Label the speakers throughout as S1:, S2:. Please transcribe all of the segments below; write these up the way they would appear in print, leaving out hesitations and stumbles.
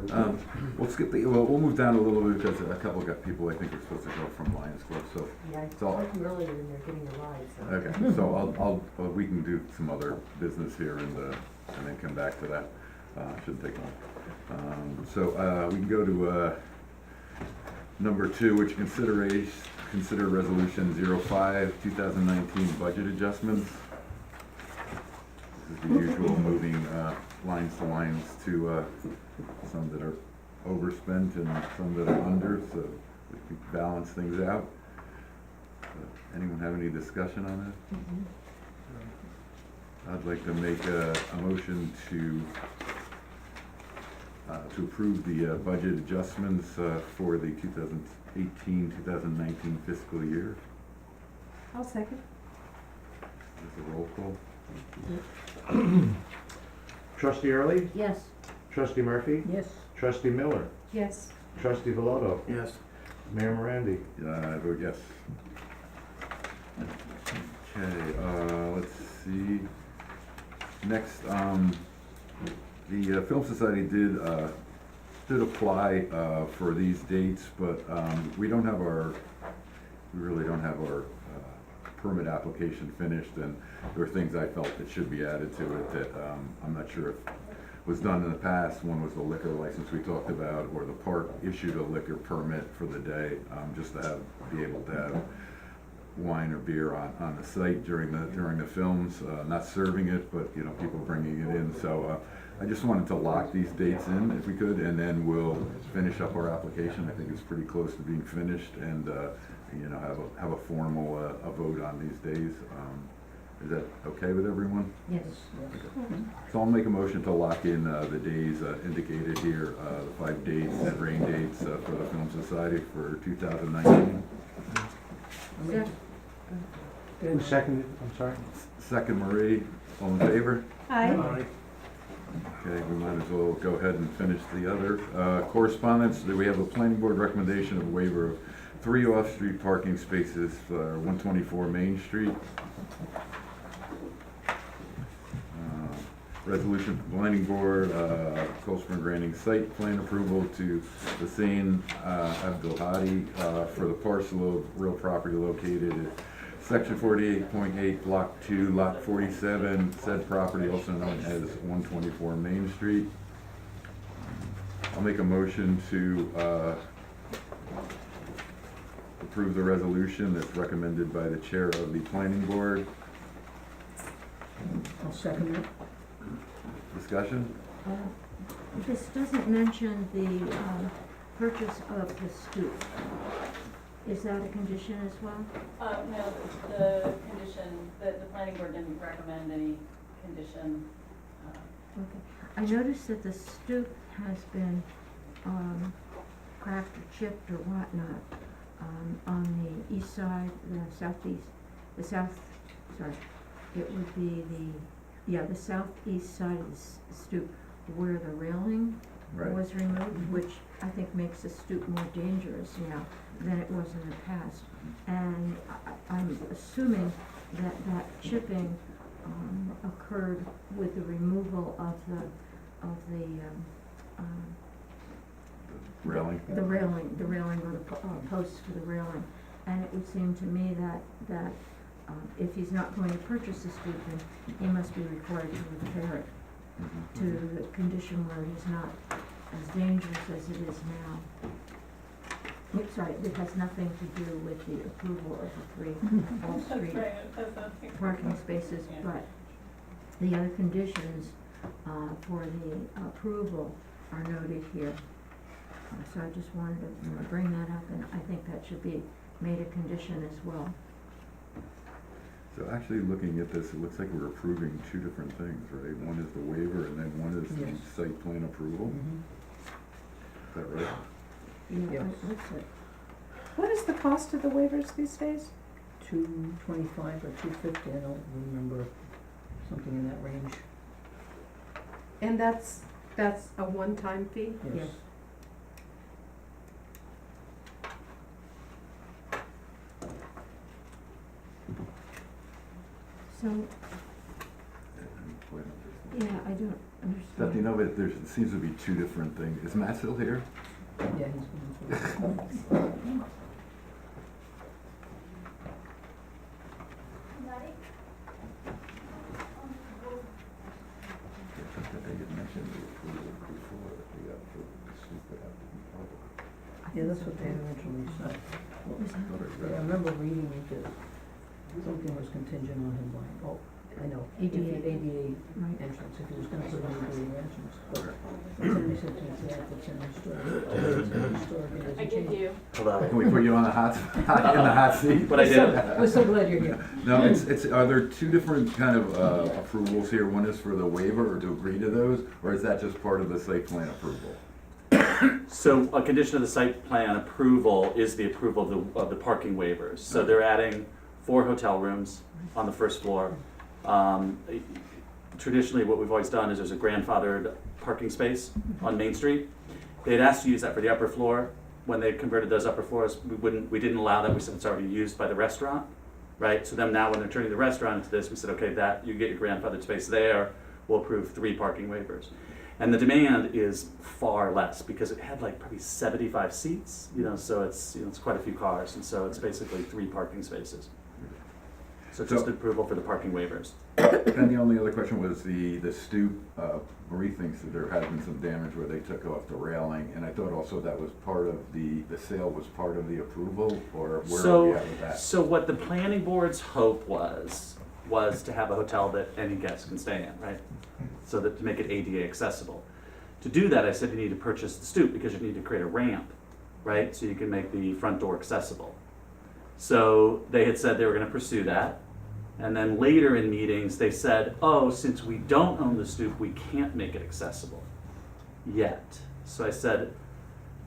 S1: We'll skip we'll move down a little bit because a couple got people I think are supposed to go from Lions Club, so.
S2: Yeah, I
S1: So-
S2: told you earlier and they're getting a ride, so.
S1: Okay, so we can do some other business here and then come back to that. Shouldn't take long. So, we can go to, number 2, which consider resolution 05, 2019 budget adjustments. This is the usual moving, lines to lines to, some that are overspent and some that are under, so we can balance things out. Anyone have any discussion on this? I'd like to make a motion to approve the budget adjustments for the 2018-2019 fiscal year.
S2: I'll second.
S1: As a roll call.
S3: Trustee Early,
S2: Yes.
S3: Trustee Murphy,
S2: Yes.
S3: Trustee Miller,
S2: Yes.
S3: Trustee Veloto,
S4: Yes.
S3: Mayor Morandi.
S1: I vote yes. Okay, let's see. Next, the Film Society did apply for these dates, but we really don't have our permit application finished, and there were things I felt that should be added to it that I'm not sure if was done in the past. One was the liquor license we talked about, or the park issued a liquor permit for the day, just to be able to have wine or beer on the site during the films, not serving it, but, you know, people bringing it in. So I just wanted to lock these dates in if we could, and then we'll finish up our application. I think it's pretty close to being finished, and, you know, have a formal a vote on these days. Is that okay with everyone?
S2: Yes.
S1: So I'll make a motion to lock in the days indicated here, the 5 dates and rain dates for the Film Society for 2019.
S3: Who seconded, I'm sorry?
S1: Second, Marie, all in favor?
S2: Aye.
S1: Okay, we might as well go ahead and finish the other. Correspondence, we have a planning board recommendation of waiver of 3 off-street parking spaces for 124 Main Street. Resolution from planning board, Cold Spring granting site plan approval to Hussein Abdulhadi for the parcel of real property located at section 48.8, block 2, lot 47, said property also known as 124 Main Street. I'll make a motion to approve the resolution that's recommended by the chair of the planning board.
S2: I'll second it.
S1: Discussion?
S5: This doesn't mention the purchase of the stoop. Is that a condition as well?
S6: No, the condition, the planning board didn't recommend any condition.
S5: Okay. I noticed that the stoop has been cracked or chipped or whatnot on the east side, it would be the southeast side of the stoop where the railing
S1: Right.
S5: was removed, which I think makes the stoop more dangerous now than it was in the past. And I'm assuming that that chipping occurred with the removal of the
S1: Railing?
S5: the railing or the posts for the railing. And it would seem to me that if he's not going to purchase the stoop, then he must be required to repair it to the condition where it is not as dangerous as it is now. Sorry, it has nothing to do with the approval of the 3 off-street
S6: That's right.
S5: parking spaces, but the other conditions for the approval are noted here. So I just wanted to bring that up, and I think that should be made a condition as well.
S1: So actually, looking at this, it looks like we're approving 2 different things, right? One is the waiver, and then one is
S2: Yes.
S1: the site plan approval. Is that right?
S5: Yeah,
S2: Yes.
S5: that's it.
S7: What is the cost of the waivers these days?
S2: $225 or $250, I don't remember, something in that range.
S7: And that's a one-time fee?
S5: Yes. So,
S1: I didn't quite understand
S5: Yeah, I don't
S1: Beth, you
S5: understand.
S1: know that there seems to be two different things. Is Matt still here?
S2: Yeah, he's going through.
S1: They had mentioned the approval before, that we got the stoop would have to be public.
S2: Yeah, that's what they originally said.
S5: What was that?
S1: Thought I
S2: Yeah, I
S1: read it.
S2: remember reading it, that something was contingent on him buying, oh, I know,
S5: ADA.
S2: ADA
S5: Right.
S2: entrance, if he was gonna put an ADA entrance, but somebody said to me, yeah, if it's in historic, it's in historic, it
S6: I
S2: doesn't
S6: give
S2: change.
S6: you.
S1: Can we put you on the hot, in the hot seat?
S4: But I did.
S2: We're so glad you're here.
S1: No, it's, are there two different kind of, approvals here? One is for the waiver or to agree to those, or is that just part of the site plan approval?
S4: So a condition of the site plan approval is the approval of the parking waivers. So they're adding 4 hotel rooms on the first floor. Traditionally, what we've always done is there's a grandfathered parking space on Main Street. They had asked to use that for the upper floor. When they converted those upper floors, we didn't allow that. We said it's already used by the restaurant, right? So then now when they're turning the restaurant into this, we said, okay, that, you get your grandfathered space there, we'll approve 3 parking waivers. And the demand is far less because it had like probably 75 seats, so it's, it's quite a few cars, and so it's basically 3 parking spaces. So just
S1: So-
S4: approval for the parking waivers.
S1: Then the only other question was the stoop, Marie thinks that there had been some damage where they took off the railing, and I thought also that was part of the sale was part of the approval, or where are we at with that?
S4: So what the planning board's hope was to have a hotel that any guest can stay in, right? So that to make it ADA accessible. To do that, I said you need to purchase the stoop because you need to create a ramp, right? So you can make the front door accessible. So they had said they were gonna pursue that. And then later in meetings, they said, oh, since we don't own the stoop, we can't make it accessible yet. So I said,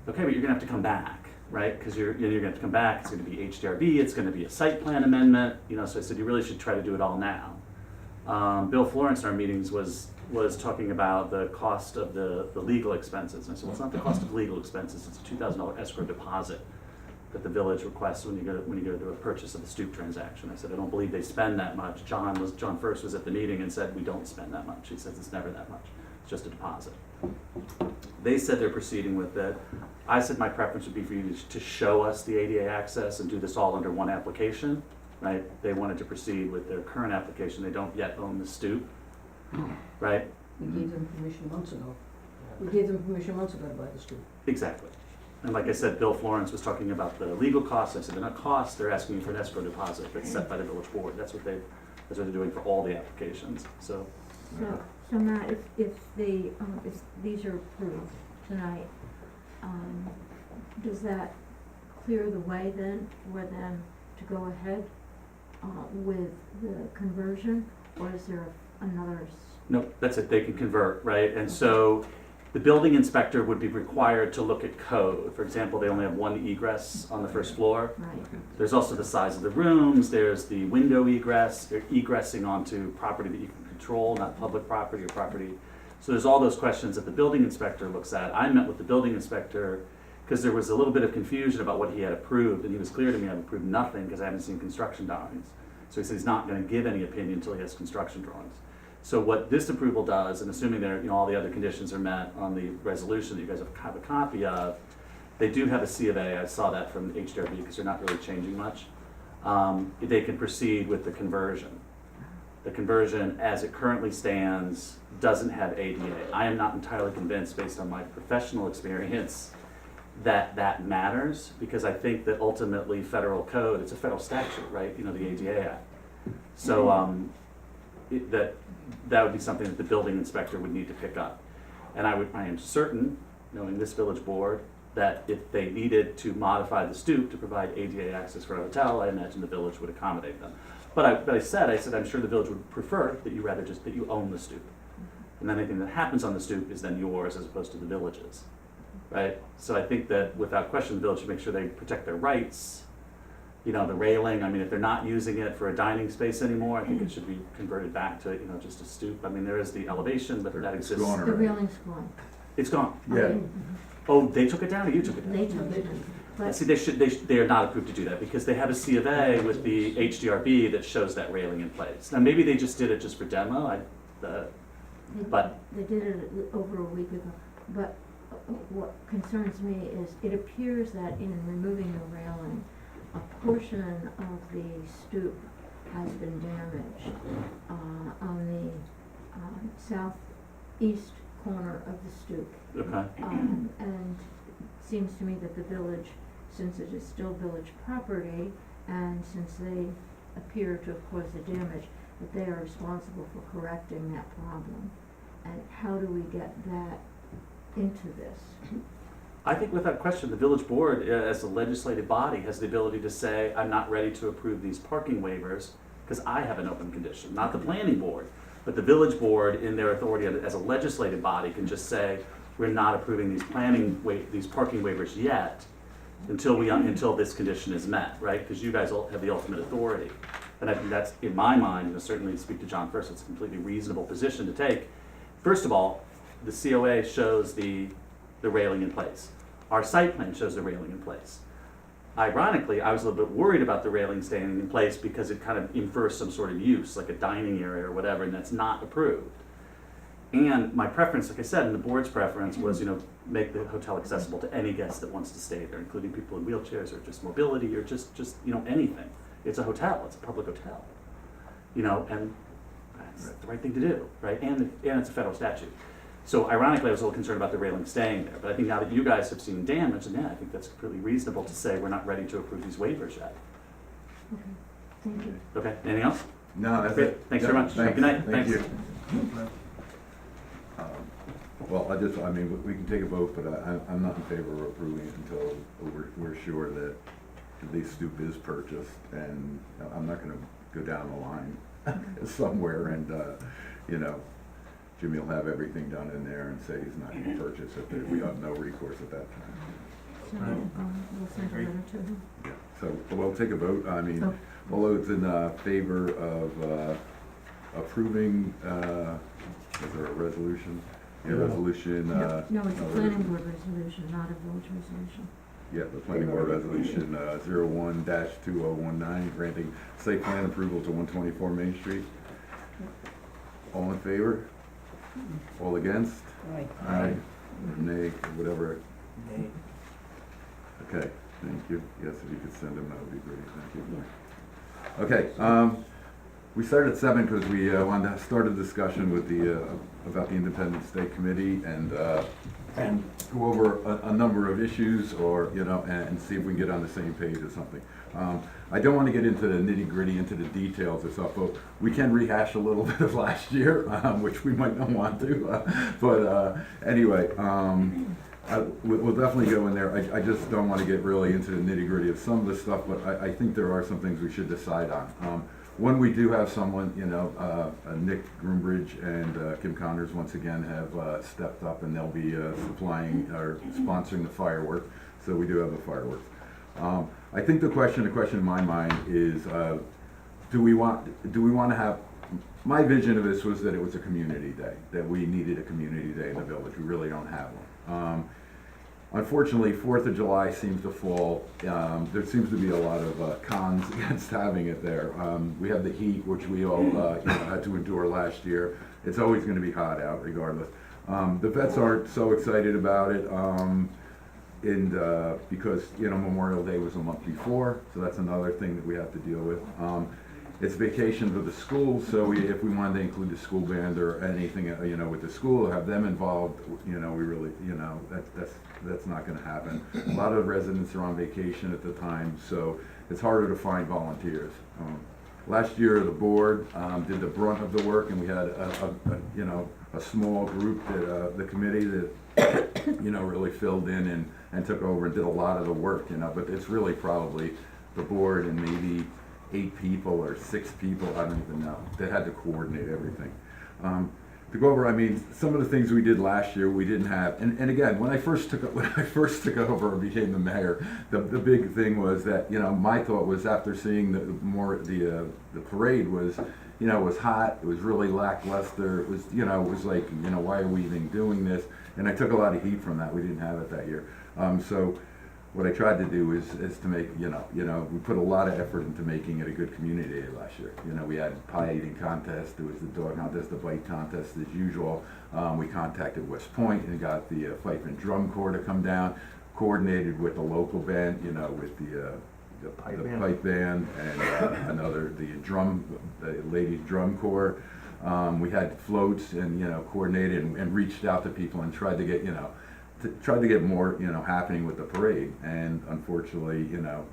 S4: okay, but you're gonna have to come back, right? Because you're gonna have to come back, it's gonna be HDRB, it's gonna be a site plan amendment, so I said, you really should try to do it all now. Bill Florence in our meetings was talking about the cost of the legal expenses. And I said, well, it's not the cost of legal expenses, it's a $2,000 escrow deposit that the village requests when you go to do a purchase of the stoop transaction. I said, I don't believe they spend that much. John First was at the meeting and said, we don't spend that much. He says, it's never that much, it's just a deposit. They said they're proceeding with it. I said my preference would be for you to show us the ADA access and do this all under one application, right? They wanted to proceed with their current application. They don't yet own the stoop, right?
S2: We gave them permission months ago. We gave them permission months ago to buy the stoop.
S4: Exactly. And like I said, Bill Florence was talking about the legal costs. I said, they're not costs, they're asking you for an escrow deposit that's set by the village board. That's what they're doing for all the applications, so.
S5: So Matt, if these are approved tonight, does that clear the way then for them to go ahead, with the conversion, or is there another?
S4: Nope, that's it, they can convert, right? And so the building inspector would be required to look at code. For example, they only have 1 egress on the first floor.
S5: Right,
S4: There's also the size of the rooms, there's the window egress, they're egressing onto property that you can control, not public property or property. So there's all those questions that the building inspector looks at. I met with the building inspector because there was a little bit of confusion about what he had approved, and he was clear to me I've approved nothing because I haven't seen construction drawings. So he said he's not gonna give any opinion until he has construction drawings. So what this approval does, and assuming that all the other conditions are met on the resolution that you guys have a copy of, they do have a C of A. I saw that from HDRB because they're not really changing much. They can proceed with the conversion. The conversion, as it currently stands, doesn't have ADA. I am not entirely convinced, based on my professional experience, that that matters, because I think that ultimately federal code, it's a federal statute, right? The ADA Act. So that would be something that the building inspector would need to pick up. And I am certain, knowing this village board, that if they needed to modify the stoop to provide ADA access for a hotel, I imagine the village would accommodate them. But I said, I'm sure the village would prefer that you rather just, that you own the stoop. And then anything that happens on the stoop is then yours as opposed to the village's, right? So I think that without question, the village should make sure they protect their rights. The railing, if they're not using it for a dining space anymore, I think it should be converted back to, just a stoop. There is the elevation, but that
S1: It's
S4: exists.
S1: gone
S5: the
S1: already.
S5: railing's gone.
S4: It's gone.
S1: Yeah.
S4: Oh, they took it down, or you took it down?
S5: They took it, but,
S4: See, they are not approved to do that because they have a C of A with the HDRB that shows that railing in place. Now, maybe they just did it just for demo. But-
S5: They did it over a week ago, but what concerns me is it appears that in removing the railing, a portion of the stoop has been damaged, on the, southeast corner of the stoop.
S4: Okay,
S5: And it seems to me that the village, since it is still village property, and since they appear to have caused the damage, that they are responsible for correcting that problem. And how do we get that into this?
S4: I think without question, the village board, as a legislative body, has the ability to say, I'm not ready to approve these parking waivers, because I have an open condition, not the planning board. But the village board, in their authority as a legislative body, can just say, we're not approving these these parking waivers yet, until this condition is met, right? Because you guys all have the ultimate authority. And I think that's, in my mind, certainly to speak to John first, it's a completely reasonable position to take. First of all, the COA shows the railing in place. Our site plan shows the railing in place. Ironically, I was a little bit worried about the railing staying in place because it kind of infers some sort of use, like a dining area or whatever, and that's not approved. And my preference, like I said, and the board's preference was, make the hotel accessible to any guest that wants to stay there, including people in wheelchairs or just mobility or just anything. It's a hotel, it's a public hotel, and that's the right thing to do, right? And it's a federal statute. So ironically, I was a little concerned about the railing staying there, but I think now that you guys have seen damage, and I think that's completely reasonable to say we're not ready to approve these waivers yet.
S5: Okay, thank you.
S4: Okay, anything else?
S1: No, that's
S4: Great.
S1: it.
S4: Thanks
S1: Yeah,
S4: very much. Have a good night.
S1: Thank
S4: Thanks.
S1: you. Well, we can take a vote, but I'm not in favor of approving it until we're sure that the stoop is purchased, and I'm not gonna go down the line somewhere and, Jimmy will have everything done in there and say he's not gonna purchase it, we have no recourse at that time.
S5: So, we'll send a letter to him.
S1: Yeah, so we'll take a vote,
S5: Oh.
S1: all those in favor of approving, is there a resolution? Yeah, resolution,
S5: No, it's a planning board resolution, not a village resolution.
S1: yeah, the planning board resolution, 01-2019, granting site plan approval to 124 Main Street. All in favor? All against?
S2: Right.
S1: Aye. Nay, whatever. Okay, thank you. Yes, if you could send them, that would be great, thank you. Okay, we started at 7 because we wanted to start a discussion with about the Independent State Committee and go over a number of issues and see if we can get on the same page or something. I don't want to get into the nitty-gritty, into the details or stuff, but we can rehash a little bit of last year, which we might not want to. But anyway, we'll definitely go in there. I just don't want to get really into the nitty-gritty of some of the stuff, but I think there are some things we should decide on. One, we do have someone, Nick Groombridge and Kim Connors once again have stepped up, and they'll be supplying or sponsoring the fireworks. So we do have the fireworks. I think the question in my mind is, do we want to have? My vision of this was that it was a community day, that we needed a community day in the village. We really don't have one. Unfortunately, 4th of July seems to fall. There seems to be a lot of cons against having it there. We have the heat, which we all had to endure last year. It's always going to be hot out, regardless. The vets aren't so excited about it, because Memorial Day was a month before, so that's another thing that we have to deal with. It's vacations of the school, so if we wanted to include the school band or anything, with the school, have them involved, we really, that's not gonna happen. A lot of residents are on vacation at the time, so it's harder to find volunteers. Last year, the board did the brunt of the work, and we had a small group that, the committee that, really filled in and took over and did a lot of the work, but it's really probably the board and maybe 8 people or 6 people, I don't even know, that had to coordinate everything. To go over, some of the things we did last year, we didn't have, and again, when I first took over and became the mayor, the big thing was that, my thought was, after seeing the parade was, it was hot, it was really lackluster, it was like, why are we even doing this? And I took a lot of heat from that. We didn't have it that year. So what I tried to do is to make, we put a lot of effort into making it a good community day last year. We had pie eating contest, there was the dog contest, the bite contest as usual. We contacted West Point and got the fife and drum corps to come down, coordinated with the local band, with the pipe band and the ladies drum corps. We had floats and, coordinated and reached out to people and tried to get, tried to get more, happening with the parade. And unfortunately,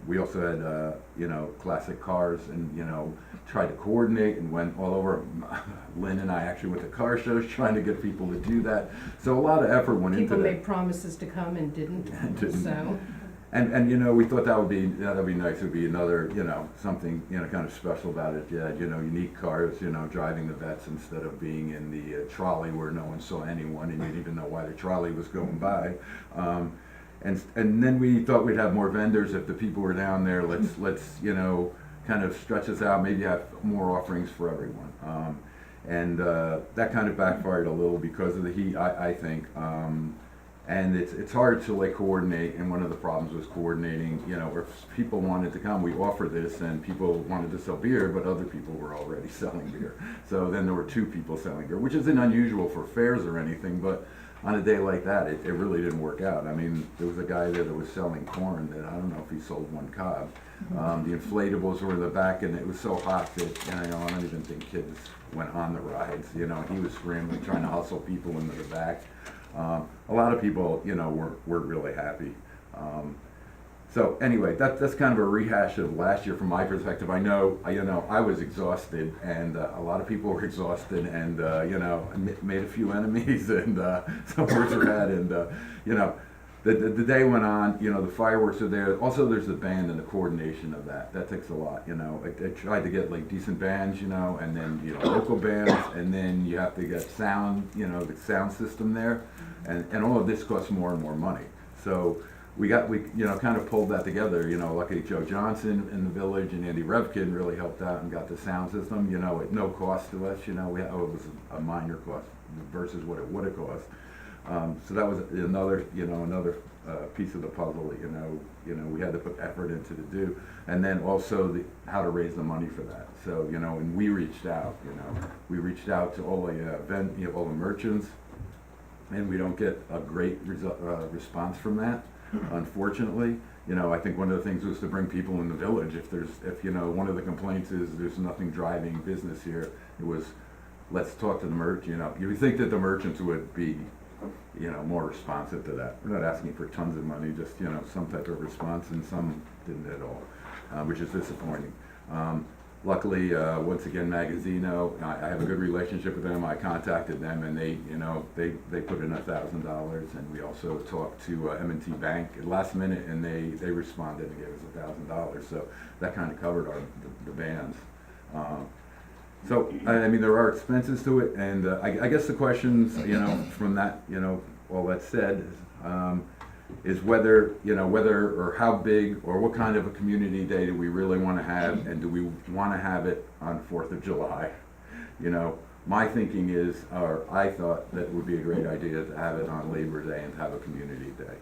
S1: we also had, classic cars and, tried to coordinate and went all over. Lynn and I actually went to car shows trying to get people to do that. So a lot of effort went into
S7: People
S1: that.
S7: made promises to come and didn't,
S1: Didn't.
S7: so.
S1: And we thought that'd be nice. It'd be another, something, kind of special about it. Yeah, unique cars, driving the vets instead of being in the trolley where no one saw anyone and you didn't even know why the trolley was going by. And then we thought we'd have more vendors if the people were down there. Let's kind of stretch this out. Maybe have more offerings for everyone. And that kind of backfired a little because of the heat, I think. And it's hard to coordinate, and one of the problems was coordinating, if people wanted to come, we offered this, and people wanted to sell beer, but other people were already selling beer. So then there were 2 people selling beer, which isn't unusual for fairs or anything, but on a day like that, it really didn't work out. I mean, there was a guy there that was selling corn that I don't know if he sold 1 cob. The inflatables were in the back, and it was so hot that, I don't even think kids went on the rides, he was scrambling, trying to hustle people into the back. A lot of people, weren't really happy. So anyway, that's kind of a rehash of last year from my perspective. I know, I was exhausted, and a lot of people were exhausted, and made a few enemies, and some words were had, and the day went on. The fireworks are there. Also, there's the band and the coordination of that. That takes a lot. I tried to get decent bands, and then local bands, and then you have to get sound, the sound system there, and all of this costs more and more money. So we kind of pulled that together. Luckily Joe Johnson in the village and Andy Revkin really helped out and got the sound system. at no cost to us. It was a minor cost versus what it would have cost. So that was another piece of the puzzle. We had to put effort into to do, and then also how to raise the money for that. So and we reached out. We reached out to all the all the merchants, and we don't get a great response from that, unfortunately. I think one of the things was to bring people in the village. If one of the complaints is there's nothing driving business here, it was let's talk to the merchant. You would think that the merchants would be more responsive to that. We're not asking for tons of money, just, some type of response, and some didn't at all, which is disappointing. Luckily, once again, Magazzino, I have a good relationship with them. I contacted them, and they put in $1,000, and we also talked to M&T Bank at last minute, and they responded and gave us $1,000. So that kind of covered the bands. So, there are expenses to it, and I guess the questions, from that, all that said, is whether or how big or what kind of a community day do we really want to have, and do we want to have it on 4th of July? My thinking is, or I thought that it would be a great idea to have it on Labor Day and to have a community day.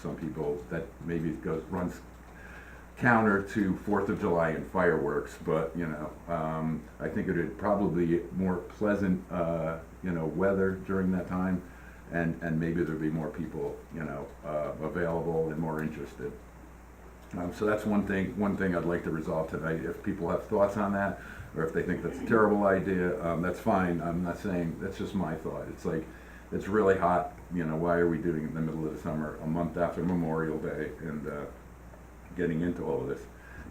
S1: Some people, that maybe runs counter to 4th of July and fireworks, but I think it would probably be more pleasant weather during that time, and maybe there'd be more people available and more interested. So that's one thing I'd like to resolve tonight. If people have thoughts on that, or if they think that's a terrible idea, that's fine. I'm not saying, that's just my thought. It's it's really hot, why are we doing it in the middle of the summer, a month after Memorial Day, and getting into all of this.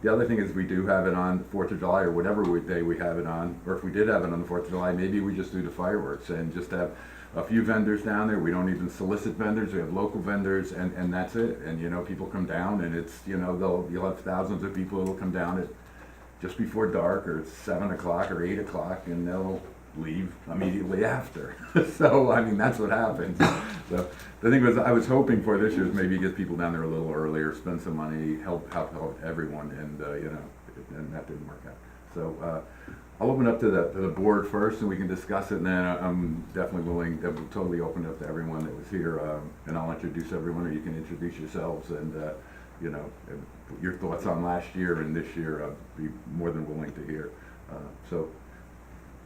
S1: The other thing is, we do have it on 4th of July, or whatever day we have it on, or if we did have it on the 4th of July, maybe we just do the fireworks and just have a few vendors down there. We don't even solicit vendors, we have local vendors, and that's it. And people come down, and it's, you'll have thousands of people that'll come down at just before dark, or it's 7 o'clock or 8 o'clock, and they'll leave immediately after. So, that's what happens. So the thing was, I was hoping for this year is maybe get people down there a little earlier, spend some money, help everyone, and and that didn't work out. So I'll open up to the board first, and we can discuss it, and then I'm definitely willing, totally open up to everyone that was here, and I'll introduce everyone, or you can introduce yourselves, and you know, your thoughts on last year and this year, I'd be more than willing to hear. So,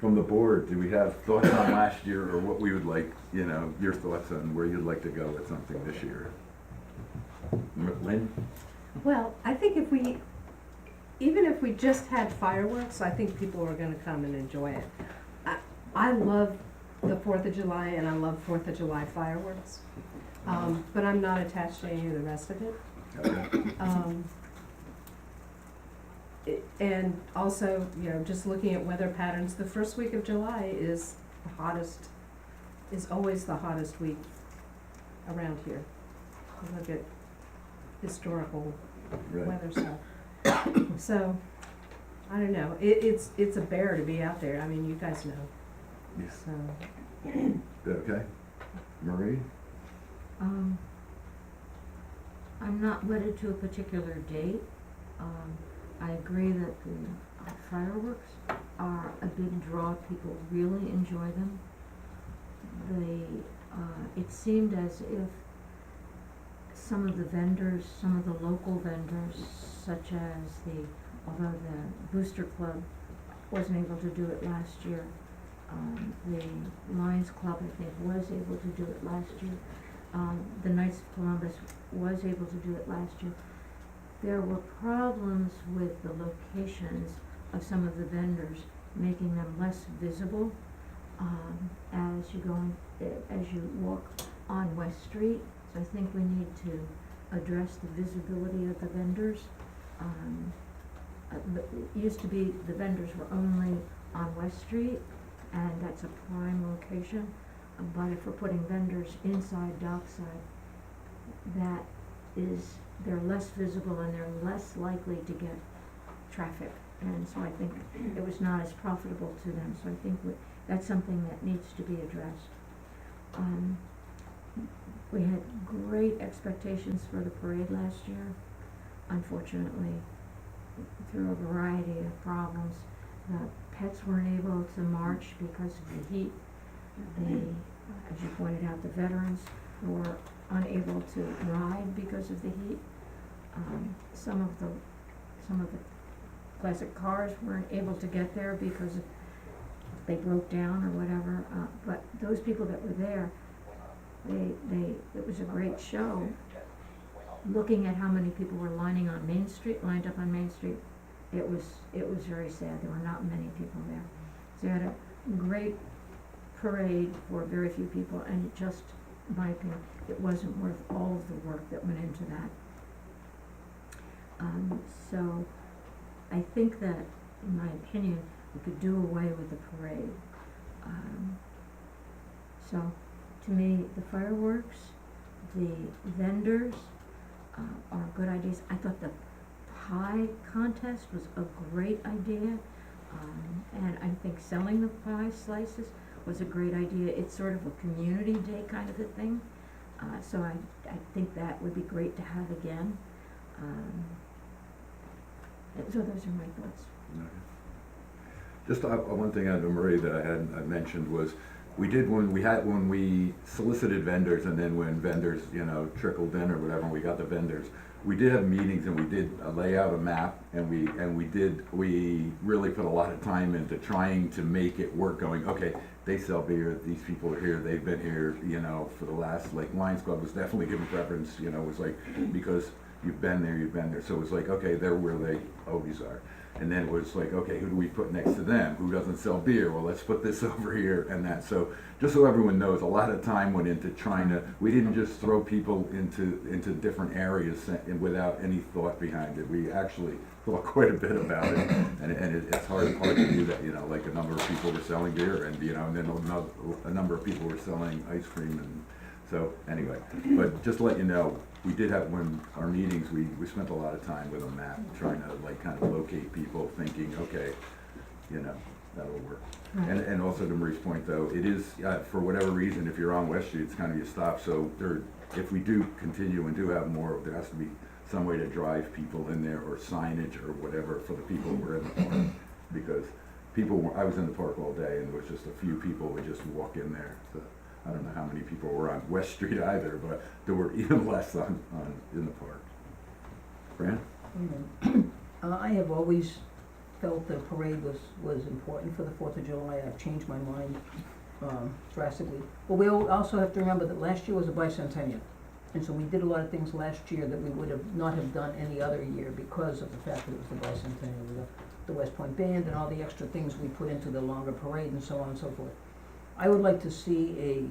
S1: from the board, do we have thoughts on last year, or what we would like, you know, your thoughts on where you'd like to go with something this year? Lynn?
S7: Well, I think even if we just had fireworks, I think people are gonna come and enjoy it. I love the 4th of July and I love 4th of July fireworks, but I'm not attached to any of the rest of it.
S1: Okay.
S7: And also, you know, just looking at weather patterns, the first week of July is always the hottest week around here. You look at historical
S1: Right.
S7: weather stuff. So, I don't know, it's a bear to be out there, I mean, you guys know,
S1: Yes.
S7: so.
S1: Okay. Marie?
S5: I'm not wedded to a particular date. I agree that the fireworks are a big draw, people really enjoy them. It seemed as if some of the vendors, some of the local vendors, such as although the Booster Club wasn't able to do it last year, the Lions Club, I think, was able to do it last year. The Knights of Columbus was able to do it last year. There were problems with the locations of some of the vendors, making them less visible, as you walk on West Street. So I think we need to address the visibility of the vendors. It used to be the vendors were only on West Street, and that's a prime location. But if we're putting vendors inside Dockside, they're less visible and they're less likely to get traffic. And so I think it was not as profitable to them, so I think that's something that needs to be addressed. We had great expectations for the parade last year. Unfortunately, through a variety of problems, the pets weren't able to march because of the heat. As you pointed out, the veterans were unable to ride because of the heat. Some of the classic cars weren't able to get there because they broke down or whatever. But those people that were there, it was a great show. Looking at how many people were lined up on Main Street, it was very sad. There were not many people there. So you had a great parade for very few people, and it just, in my opinion, it wasn't worth all of the work that went into that. So I think that, in my opinion, we could do away with the parade. So to me, the fireworks, the vendors are good ideas. I thought the pie contest was a great idea, and I think selling the pie slices was a great idea. It's sort of a community day kind of a thing, so I think that would be great to have again. So those are my thoughts.
S1: Just one thing on Marie that I mentioned was, when we solicited vendors, and then when vendors, you know, trickled in or whatever, and we got the vendors, we did have meetings and we did lay out a map, and we really put a lot of time into trying to make it work, going, okay, they sell beer, these people are here, they've been here, you know, for the last, like, Lions Club was definitely given preference, you know, it was like, because you've been there, so it was like, okay, they're where they always are. And then it was like, okay, who do we put next to them? Who doesn't sell beer? Well, let's put this over here and that. So just so everyone knows, a lot of time went into trying to, we didn't just throw people into different areas without any thought behind it. We actually thought quite a bit about it. And it's hard to do that, you know, like a number of people were selling beer, and, you know, and then a number of people were selling ice cream. And so anyway, but just to let you know, we did have, when our meetings, we spent a lot of time with a map, trying to, like, kind of locate people, thinking, okay, you know, that'll work.
S5: Right.
S1: And also to Marie's point, though, it is, for whatever reason, if you're on West Street, it's kind of your stop, so if we do continue and do have more, there has to be some way to drive people in there, or signage, or whatever, for the people who are in the park, because I was in the park all day, and there was just a few people would just walk in there, so. I don't know how many people were on West Street either, but there were even less in the park. Fran?
S2: I have always felt the parade was important for the Fourth of July. I've changed my mind drastically. But we also have to remember that last year was a bicentennial. And so we did a lot of things last year that we would have not have done any other year because of the fact that it was the bicentennial, the West Point Band and all the extra things we put into the longer parade and so on and so forth. I would like to see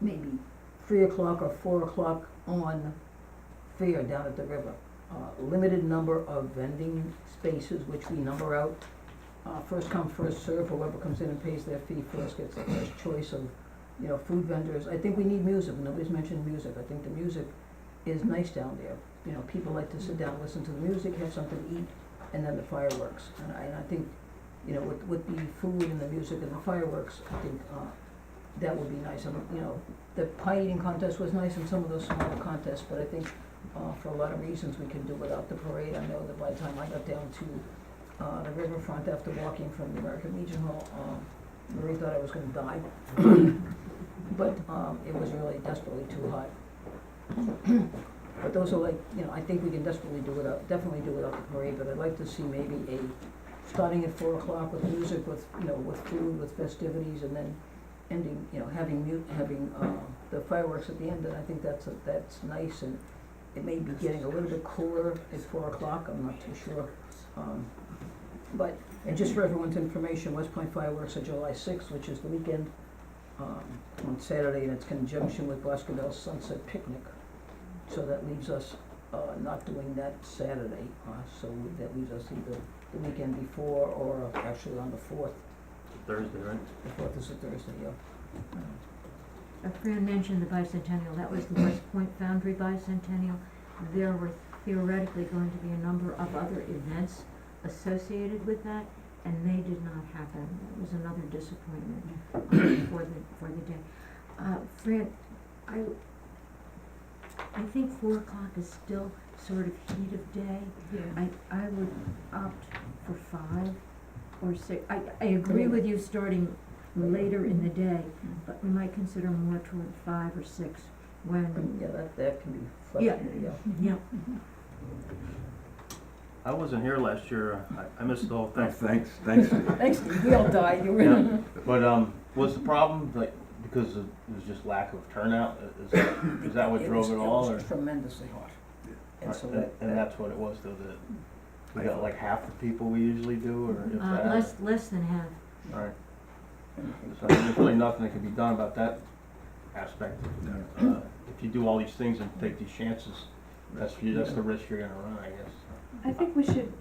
S2: maybe 3 o'clock or 4 o'clock on fair down at the river. Limited number of vending spaces, which we number out. First come, first serve, whoever comes in and pays their fee first gets the first choice of, food vendors. I think we need music, nobody's mentioned music. I think the music is nice down there. People like to sit down, listen to the music, have something to eat, and then the fireworks. And I think, with the food and the music and the fireworks, I think, that would be nice. And, the pie eating contest was nice and some of those smaller contests, but I think, for a lot of reasons, we can do without the parade. I know that by the time I got down to, the riverfront after walking from the American Legion Hall, I really thought I was gonna die. But, it was really desperately too hot. But those are like, I think we can definitely do without the parade, but I'd like to see maybe starting at 4 o'clock with music, with food, with festivities, and then ending, having the fireworks at the end, and I think that's nice, and it may be getting a little bit cooler at 4 o'clock, I'm not too sure. But, and just for everyone's information, West Point fireworks are July 6th, which is the weekend, on Saturday, and it's conjunction with Boscobel Sunset Picnic. So that leaves us, not doing that Saturday, that leaves us either the weekend before or actually on the 4th.
S4: Thursday, right?
S2: The 4th is a Thursday, yeah.
S5: Fran mentioned the bicentennial, that was the West Point Foundry bicentennial. There were theoretically going to be a number of other events associated with that, and they did not happen. That was another disappointment for the day. Fran, I think 4 o'clock is still sort of heat of day.
S2: Yeah.
S5: I would opt for 5 or 6. I agree with you starting later in the day, but we might consider more toward 5 or 6 when.
S2: Yeah, that can be flexible, yeah.
S5: Yeah.
S8: I wasn't here last year, I missed the whole thing.
S1: Thanks, Steve.
S2: Thanks, we all died, you were.
S8: Yeah. But, was the problem, like, because it was just lack of turnout, is that what drove it all, or?
S2: was tremendously hot. And so
S8: And that's what it was, though, that we got like half the people we usually do, or if that?
S5: Less than half.
S8: Alright. So there's really nothing that can be done about that aspect. If you do all these things and take these chances, that's the risk you're gonna run, I guess.
S7: I think we should,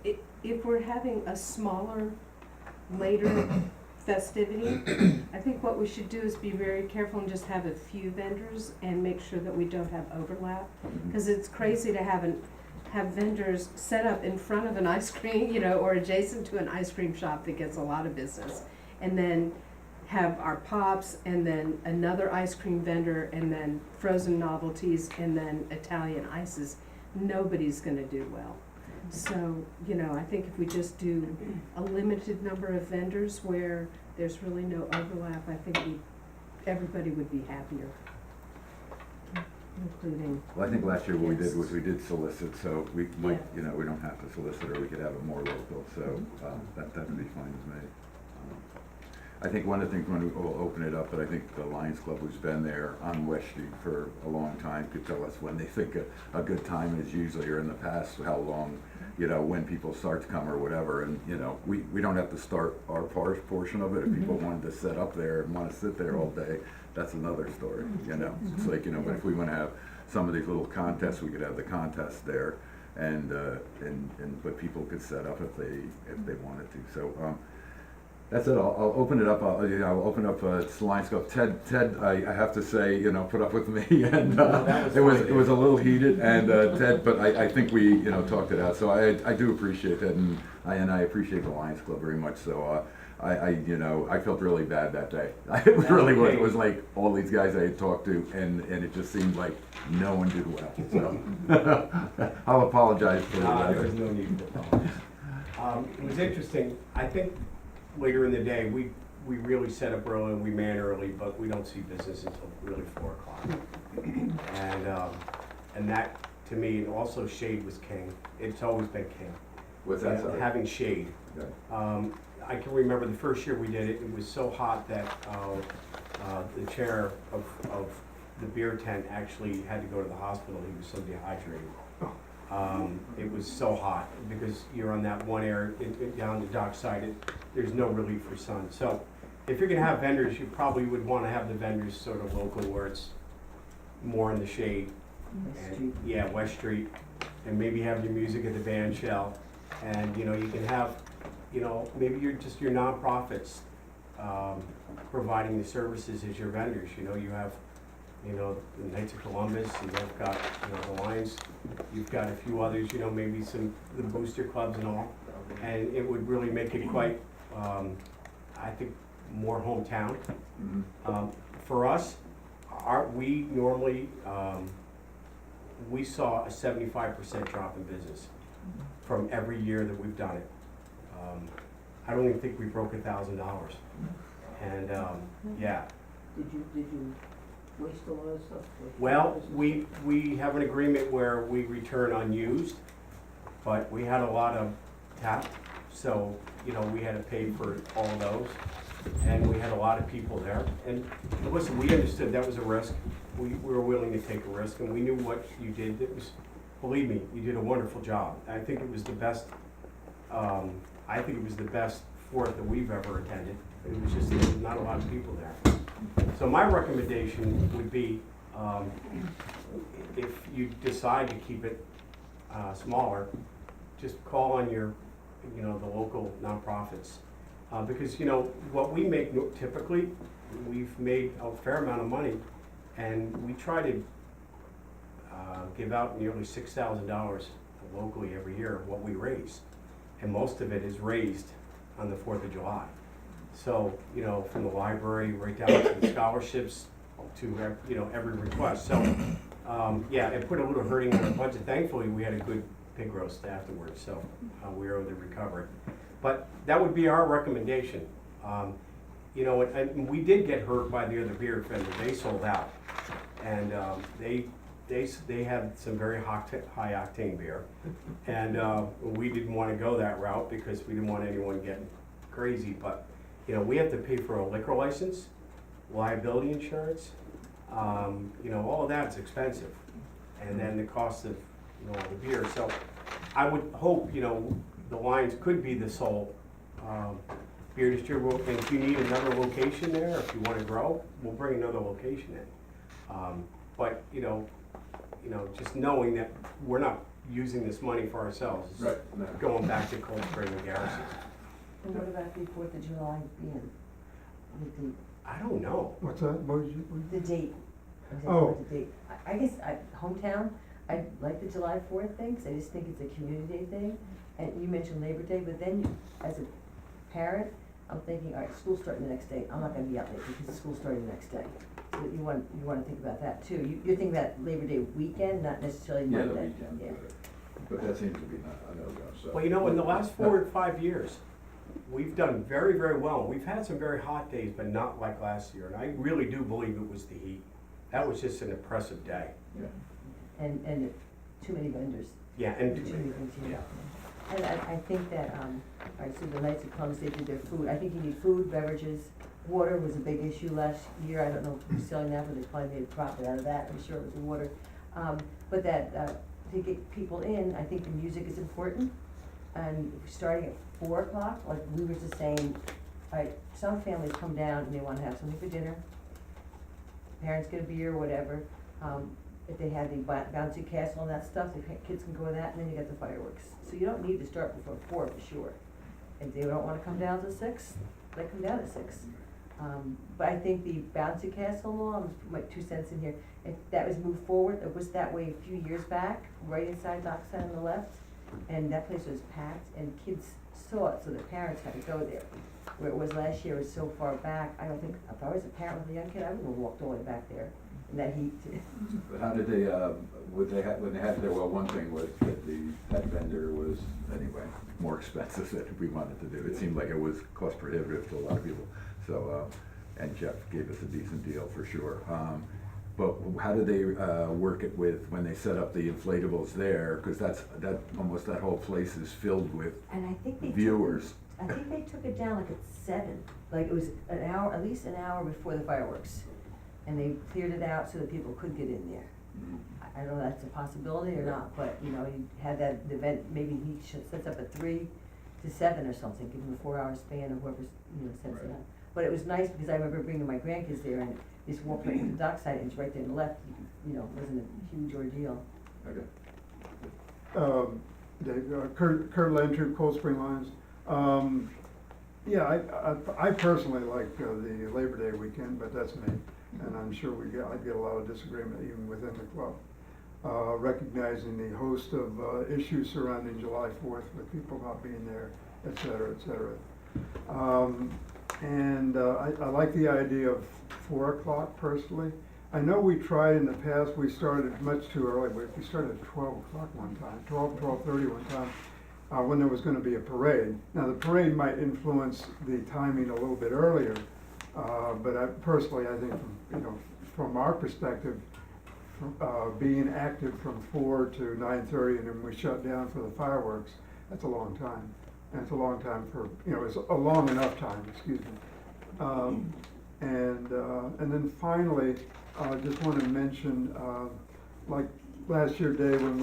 S7: if we're having a smaller, later festivity, I think what we should do is be very careful and just have a few vendors and make sure that we don't have overlap. Cause it's crazy to have vendors set up in front of an ice cream, or adjacent to an ice cream shop that gets a lot of business. And then have our pops, and then another ice cream vendor, and then frozen novelties, and then Italian ices. Nobody's gonna do well. So, I think if we just do a limited number of vendors where there's really no overlap, I think everybody would be happier, including.
S1: Well, I think last year what we did
S7: Yes.
S1: was we did solicit, so we might, we don't have to solicit, or we could have it more local, so, that would be fine with me. I think one of the things when we'll open it up, but I think the Lions Club who's been there on West Street for a long time could tell us when they think a good time is usually, or in the past, how long, when people start to come or whatever, and, we don't have to start our portion of it. If people wanted to set up there and wanna sit there all day, that's another story, It's like, but if we wanna have some of these little contests, we could have the contest there, and but people could set up if they wanted to, so, that's it. I'll open it up. I'll open up Lions Club. Ted, I have to say, put up with me, and it was a little heated. And Ted, but I think we, talked it out. So I do appreciate that, and I appreciate the Lions Club very much. So I felt really bad that day. It really was. It was like all these guys I had talked to, and it just seemed like no one did well. So I'll apologize for that.
S9: There was no need to apologize. It was interesting. I think later in the day, we really set up early and we man early, but we don't see business until really 4 o'clock. And that to me, and also shade was king. It's always been king.
S1: What's that, sorry?
S9: Having shade.
S1: Okay.
S9: I can remember the first year we did it, it was so hot that the chair of the beer tent actually had to go to the hospital, he was so dehydrated. It was so hot, because you're on that one area, down the dockside, there's no relief for sun. So, if you're gonna have vendors, you probably would wanna have the vendors sort of local, where it's more in the shade. And, yeah, West Street, and maybe have your music at the band shell, and, you know, you can have, you know, maybe you're just your nonprofits, providing the services as your vendors, you know, you have, you know, the Knights of Columbus, and you've got, you know, the Lions, you've got a few others, you know, maybe some, the booster clubs and all, and it would really make it quite, I think, more hometown.
S1: Mhm.
S9: For us, we normally, we saw a 75% drop in business from every year that we've done it. I don't even think we broke $1,000. And, yeah,
S2: Did you waste a lot of stuff? Like
S9: well,
S2: business?
S9: we have an agreement where we return unused, but we had a lot of tap, so, you know, we had to pay for all of those. And we had a lot of people there, and listen, we understood that was a risk. We were willing to take a risk, and we knew what you did. It was, believe me, you did a wonderful job. I think it was the best, I think it was the best Fourth that we've ever attended. It was just, there was not a lot of people there. So my recommendation would be, if you decide to keep it, smaller, just call on your, you know, the local nonprofits. Because, you know, what we make typically, we've made a fair amount of money, and we try to give out nearly $6,000 locally every year of what we raise. And most of it is raised on the 4th of July. So, you know, from the library right down to the scholarships to, you know, every request. So, yeah, it put a little hurting on our budget. Thankfully, we had a good pig roast afterwards, so we were able to recover it. But that would be our recommendation. You know, and we did get hurt by the other beer vendor. They sold out, and they had some very high octane beer, and we didn't want to go that route because we didn't want anyone getting crazy. But you know, we have to pay for a liquor license, liability insurance. You know, all of that's expensive, and then the cost of, you know, all the beer. So I would hope, you know, the Lions could be the sole beer distributor, and if you need another location there, if you want to grow, we'll bring another location in. But you know, just knowing that we're not using this money for ourselves, it's
S1: Right, no.
S9: going back to Cold Spring and Garrison.
S10: And what about the 4th of July being,
S9: I don't know.
S11: What's that? What did you?
S10: the date?
S11: Oh.
S10: The date. I guess, hometown, I like the July 4th thing, 'cause I just think it's a community day thing. And you mentioned Labor Day, but then as a parent, I'm thinking, all right, school's starting the next day, I'm not gonna be out late because the school's starting the next day. So you wanna think about that too. You're thinking about Labor Day weekend, not necessarily
S1: Yeah,
S10: Monday.
S1: the weekend,
S10: Yeah.
S1: but that seems to be not, I know, so.
S9: Well, you know, in the last 4 or 5 years, we've done very, very well. We've had some very hot days, but not like last year. And I really do believe it was the heat. That was just an impressive day.
S1: Yeah.
S10: And too many vendors.
S9: Yeah, and
S10: Too many things,
S9: yeah.
S10: And I think that, all right, so the Knights of Columbus, they did their food. I think you need food, beverages. Water was a big issue last year. I don't know who's selling that, but they probably made a profit out of that. I'm sure it was the water. But that, to get people in, I think the music is important. And starting at 4 o'clock, like we were just saying, all right, some families come down and they wanna have something for dinner. Parents get a beer, whatever. If they had the bouncy castle and that stuff, the kids can go with that, and then you got the fireworks. So you don't need to start before 4 for sure. If they don't wanna come down to 6, they come down at 6. But I think the bouncy castle law, I'm just put my 2 cents in here, if that was moved forward, it was that way a few years back, right inside Dockside on the left. And that place was packed, and kids saw it, so the parents had to go there. Where it was last year, it was so far back, I don't think, if I was a parent with a young kid, I wouldn't have walked all the way back there in that heat.
S1: But how did they, when they had their, well, one thing was that that vendor was, anyway, more expensive than we wanted to do. It seemed like it was cost prohibitive to a lot of people, so, and Jeff gave us a decent deal for sure. But how do they, work it with, when they set up the inflatables there? Cause almost that whole place is filled with
S10: And I think they
S1: viewers.
S10: I think they took it down like at 7, like it was an hour, at least an hour before the fireworks. And they cleared it out so that people could get in there. I don't know if that's a possibility or not, but, you know, you had that event, maybe he sets up at 3 to 7 or something, give them a 4-hour span of whoever's, you know, sets it up. But it was nice because I remember bringing my grandkids there and just walked right to the dockside and it's right there on the left, you know, it wasn't a huge ordeal.
S1: Okay.
S11: Dave, Kurt Landry, Cold Spring Lions. Yeah, I personally like the Labor Day weekend, but that's me. And I'm sure I'd get a lot of disagreement even within the club. Recognizing the host of issues surrounding July 4th with people not being there, et cetera, et cetera. I like the idea of 4 o'clock personally. I know we tried in the past, we started much too early, we started at 12 o'clock one time, 12:30 one time, when there was gonna be a parade. Now, the parade might influence the timing a little bit earlier, but I think from our perspective, being active from 4 to 9:30 and then we shut down for the fireworks, that's a long time. And it's a long time it's a long enough time, excuse me. And then finally, just want to mention, like last year, Dave, when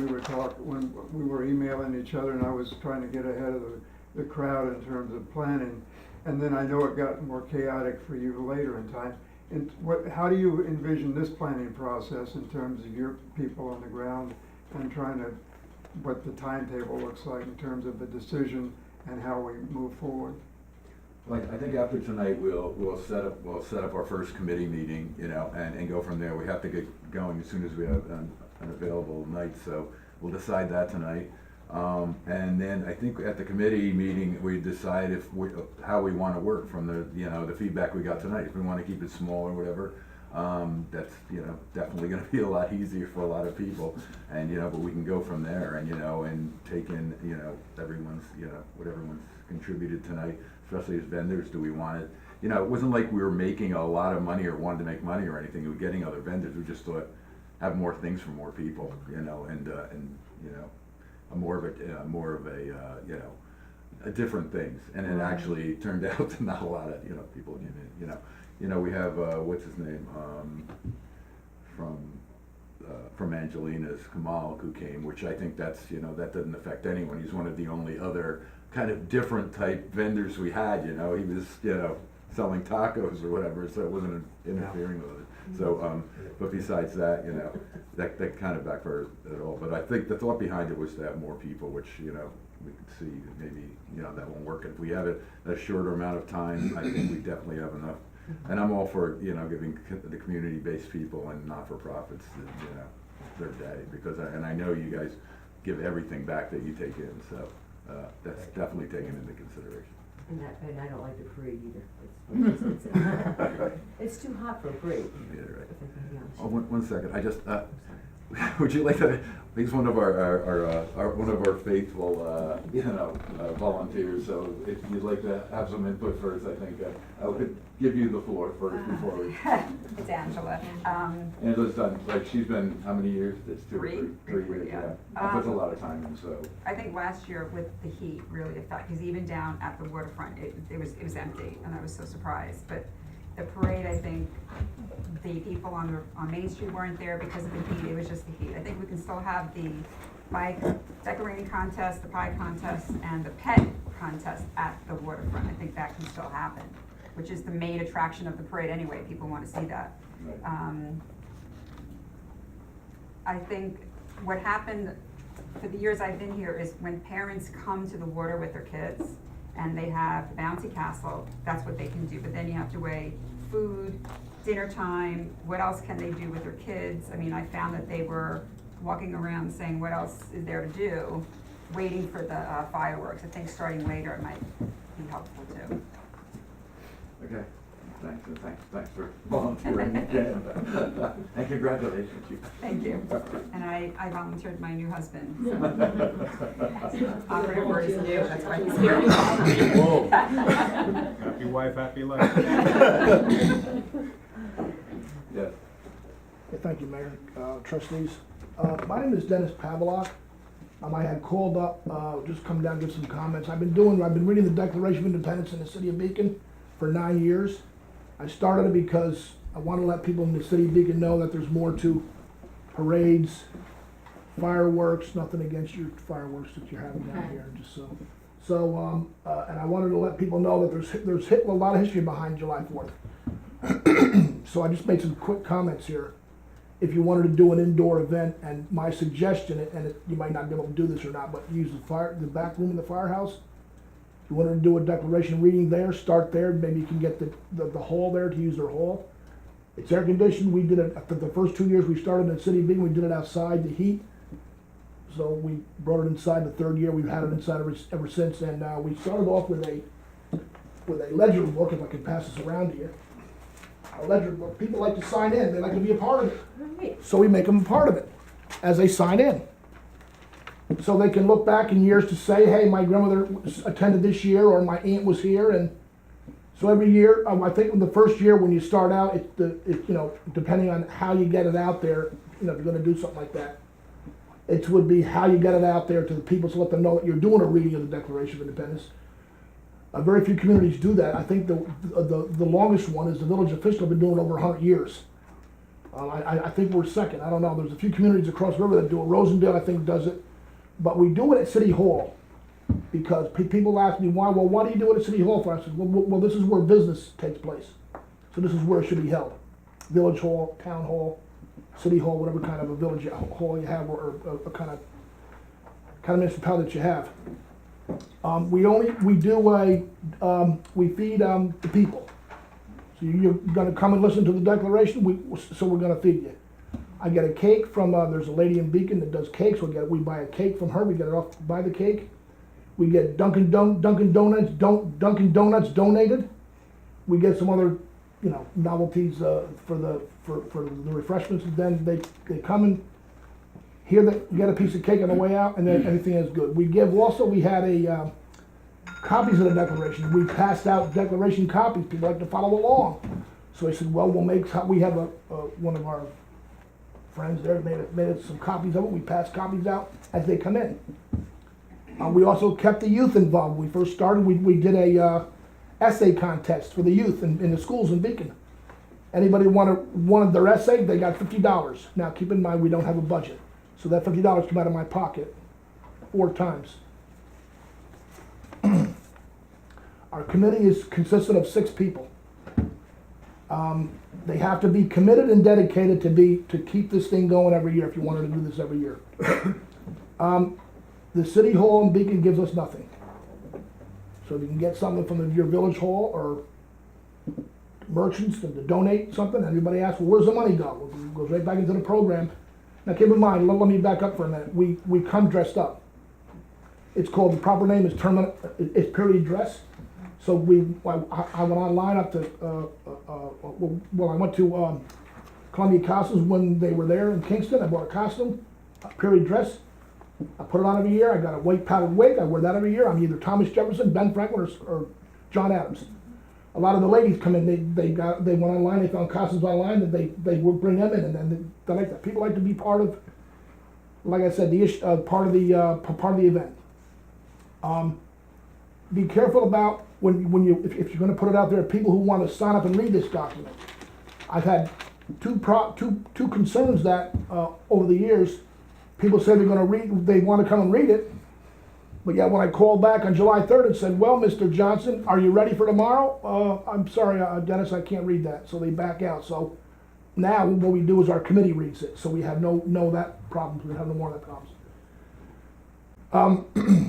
S11: we were emailing each other and I was trying to get ahead of the crowd in terms of planning. And then I know it got more chaotic for you later in time. And how do you envision this planning process in terms of your people on the ground and what the timetable looks like in terms of the decision and how we move forward?
S1: Well, I think after tonight, we'll set up our first committee meeting, and go from there. We have to get going as soon as we have an available night, so we'll decide that tonight. And then I think at the committee meeting, we decide how we wanna work from the feedback we got tonight. If we wanna keep it small or whatever, that's, definitely gonna be a lot easier for a lot of people. And, but we can go from there and take in, everyone's, what everyone's contributed tonight, especially as vendors. Do we want it? It wasn't like we were making a lot of money or wanted to make money or anything. We were getting other vendors. We just thought, have more things for more people, more of a different things. And it actually turned out to not a lot of, people came in, we have, what's his name, from Angelina's, Kamal, who came, which I think that's, that doesn't affect anyone. He's one of the only other kind of different type vendors we had, he was, selling tacos or whatever, so it wasn't interfering with it. So, but besides that, that kind of backfired at all. But I think the thought behind it was to have more people, which, we could see maybe, that won't work. If we have it a shorter amount of time, I think we definitely have enough. And I'm all for, giving the community-based people and not-for-profits, their day, because I know you guys give everything back that you take in, so, that's definitely taken into consideration.
S10: And I don't like the parade either. It's too hot for a parade.
S1: Yeah, right.
S10: if I can be honest.
S1: Oh, one second, I just,
S10: I'm sorry.
S1: would you like to, he's one of our faithful, volunteers, so if you'd like to have some input first, I think, I would give you the floor first before we.
S12: It's Angela.
S1: Angela's done, she's been, how many years? It's 2 or 3
S12: Three,
S1: years,
S12: yeah.
S1: That puts a lot of time in, so.
S12: I think last year with the heat really affected, because even down at the waterfront, it was empty, and I was so surprised. But the parade, I think, the people on Main Street weren't there because of the heat, it was just the heat. I think we can still have the bike decorating contest, the pie contest, and the pet contest at the waterfront. I think that can still happen, which is the main attraction of the parade anyway. People want to see that.
S1: Right.
S12: I think what happened for the years I've been here is when parents come to the water with their kids and they have the bouncy castle, that's what they can do. But then you have to weigh food, dinner time, what else can they do with their kids? I mean, I found that they were walking around saying, what else is there to do, waiting for the fireworks. I think starting later it might be helpful too.
S1: Okay, thanks for volunteering again. And congratulations, you.
S12: Thank you. And I volunteered my new husband. So. Operative word is new, that's why he's here.
S1: Whoa.
S8: Happy wife, happy life.
S1: Yes.
S13: Thank you, Mayor, trustees. My name is Dennis Pavlock. I had called up, just come down and give some comments. I've been reading the Declaration of Independence in the city of Beacon for 9 years. I started it because I want to let people in the city of Beacon know that there's more to parades, fireworks, nothing against your fireworks that you're having down here, just so. So, and I wanted to let people know that there's a lot of history behind July 4th. So I just made some quick comments here. If you wanted to do an indoor event, and my suggestion, you might not be able to do this or not, but use the back room in the firehouse. If you wanted to do a declaration reading there, start there. Maybe you can get the hall there to use their hall. It's air conditioned. We did it after the first 2 years we started in the city of Beacon. We did it outside, the heat. So we brought it inside. The third year we've had it inside ever since. And we started off with a ledger book, if I could pass this around to you. A ledger book. People like to sign in. They like to be a part of it.
S5: Right.
S13: So we make them a part of it as they sign in. So they can look back in years to say, hey, my grandmother attended this year, or my aunt was here. And so every year, I think in the first year when you start out, depending on how you get it out there, if you're going to do something like that, it would be how you get it out there to the people to let them know that you're doing a reading of the Declaration of Independence. Very few communities do that. I think the longest one is the village of Fishkill, been doing it over 100 years. I think we're second. I don't know. There's a few communities across the river that do it. Rosendale, I think, does it. But we do it at City Hall because people ask me why. Well, why do you do it at City Hall for? I said, well, this is where business takes place. So this is where it should be held. Village Hall, Town Hall, City Hall, whatever kind of a village hall you have, or a kind of municipality that you have. We feed the people. So you're gonna come and listen to the declaration, so we're gonna feed you. I get a cake from, there's a lady in Beacon that does cakes, we buy a cake from her, we get it off, buy the cake. We get Dunkin' Donuts donated. We get some other, novelties, for the refreshments, and then they come and get a piece of cake on the way out, and then everything is good. We had a, copies of the Declaration. We passed out Declaration copies. People like to follow along. So I said, well, we have one of our friends there made some copies of it. We passed copies out as they come in. We also kept the youth involved. When we first started, we did a essay contest for the youth in the schools in Beacon. Anybody wanted their essay, they got $50. Now keep in mind, we don't have a budget. So that $50 came out of my pocket 4 times. Our committee is consisted of 6 people. They have to be committed and dedicated to keep this thing going every year if you wanted to do this every year. The City Hall in Beacon gives us nothing. So if you can get something from your village hall or merchants to donate something, everybody asks, well, where's the money go? Well, it goes right back into the program. Now keep in mind, let me back up for a minute. We come dressed up. It's called, the proper name is it's period dress. So I went online up to, I went to Columbia Costumes when they were there in Kingston. I bought a costume, a period dress. I put it on every year. I got a white powdered wig. I wear that every year. I'm either Thomas Jefferson, Ben Franklin, or John Adams. A lot of the ladies come in. They went online. They found costumes online, and they would bring them in, and then they like that. People like to be part of, like I said, part of the event. Be careful about if you're going to put it out there. People who want to sign up and read this document. I've had two concerns that over the years. People say they're going to read. They want to come and read it. But yet when I called back on July 3rd and said, well, Mr. Johnson, are you ready for tomorrow? I'm sorry, Dennis, I can't read that. So they back out. So now what we do is our committee reads it. So we have no that problems. We have no more of that problems.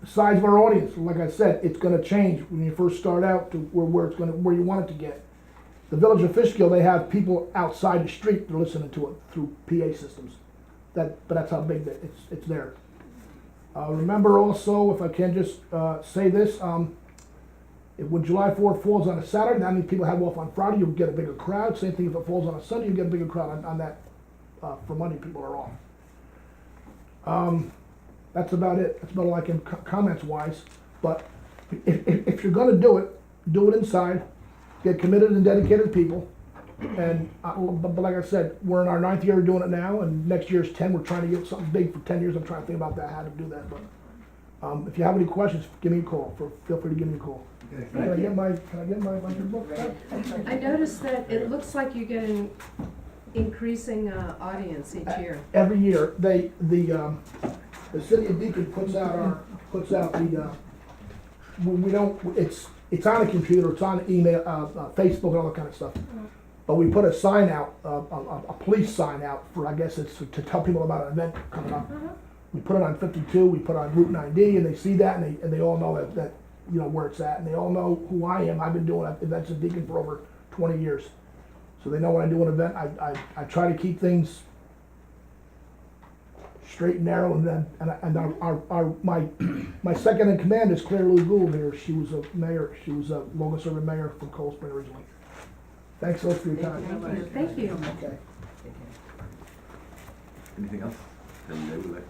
S13: Size of our audience, like I said, it's going to change when you first start out to where you want it to get. The Village of Fishkill, they have people outside the street that are listening to it through PA systems. But that's how big it's there. Remember also, if I can just say this, when July 4th falls on a Saturday, that means people have off on Friday, you'll get a bigger crowd. Same thing if it falls on a Sunday, you get a bigger crowd on that. For Monday, people are off. That's about it. That's about all I can comments-wise. But if you're going to do it inside. Get committed and dedicated people. And, but like I said, we're in our 9th year of doing it now, and next year's 10, we're trying to get something big for 10 years, I'm trying to think about that, how to do that, but, if you have any questions, give me a call, feel free to give me a call. Can I get my book back?
S7: I noticed that it looks like you're getting increasing audience each year.
S13: Every year, the city of Beacon puts out the, we don't, it's on a computer, it's on email, Facebook and all that kind of stuff. But we put a sign out, a police sign out for, I guess it's to tell people about an event coming up. We put it on 52, we put it on Route 9D, and they see that, and they all know that, you know, where it's at, and they all know who I am. I've been doing events in Beacon for over 20 years. So they know when I do an event, I try to keep things straight and narrow, and my second in command is Claire Lou Gould here. She was a mayor, she was a Logan serving mayor from Cold Spring originally. Thanks so much for your time.
S7: Thank you.
S13: Okay.
S1: Anything else? Then they would like.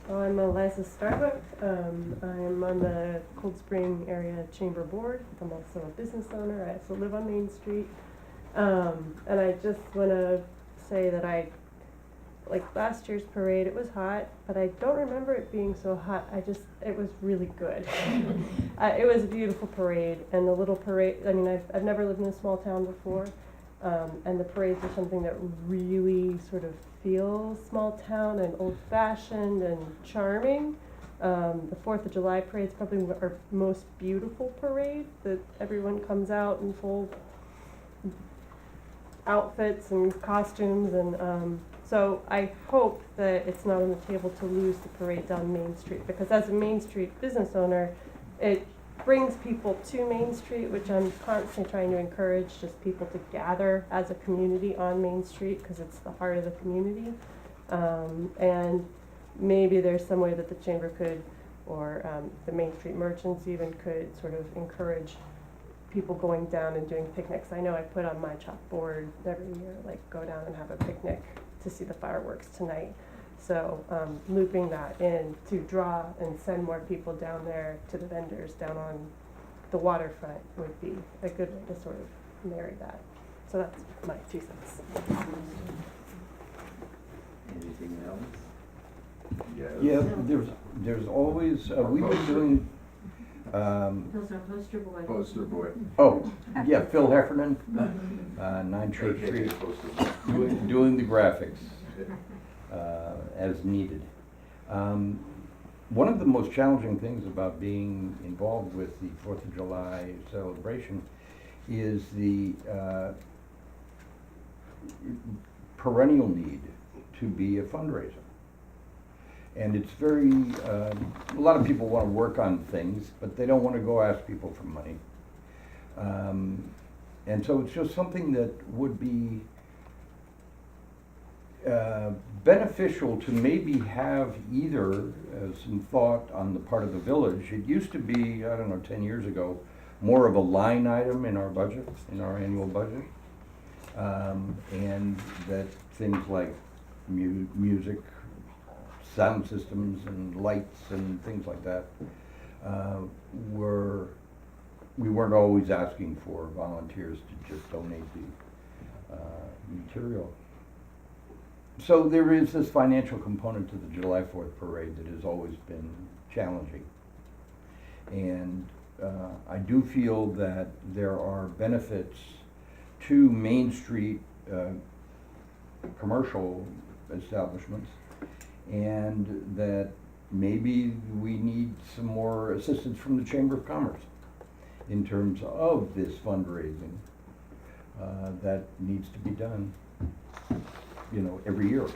S14: Well, I'm Eliza Starbuck. I'm on the Cold Spring Area Chamber Board. I'm also a business owner. I also live on Main Street. And I just want to say that like last year's parade, it was hot, but I don't remember it being so hot. It was really good. It was a beautiful parade, and the little parade, I mean, I've never lived in a small town before, and the parades are something that really sort of feels small town and old-fashioned and charming. The 4th of July parade is probably our most beautiful parade, that everyone comes out in full outfits and costumes, and so I hope that it's not on the table to lose the parade down Main Street, because as a Main Street business owner, it brings people to Main Street, which I'm constantly trying to encourage, just people to gather as a community on Main Street, because it's the heart of the community. And maybe there's some way that the chamber could, or the Main Street merchants even could sort of encourage people going down and doing picnics. I know I put on my chalkboard every year, like, go down and have a picnic to see the fireworks tonight. So looping that in to draw and send more people down there to the vendors down on the waterfront would be a good way to sort of marry that. So that's my 2 cents.
S1: Anything else?
S15: Yeah, there's always, we've been doing,
S5: Those are poster boys.
S1: Poster boy.
S15: oh, yeah, Phil Heffernan, 9 Church Street, doing the graphics as needed. One of the most challenging things about being involved with the 4th of July celebration is the perennial need to be a fundraiser. And it's very, a lot of people want to work on things, but they don't want to go ask people for money. And so it's just something that would be beneficial to maybe have either some thought on the part of the village. It used to be, I don't know, 10 years ago, more of a line item in our budget, in our annual budget. And that things like music, sound systems and lights and things like that we weren't always asking for volunteers to just donate the material. So there is this financial component to the July 4th parade that has always been challenging. And I do feel that there are benefits to Main Street commercial establishments, and that maybe we need some more assistance from the Chamber of Commerce in terms of this fundraising that needs to be done, you know, every year.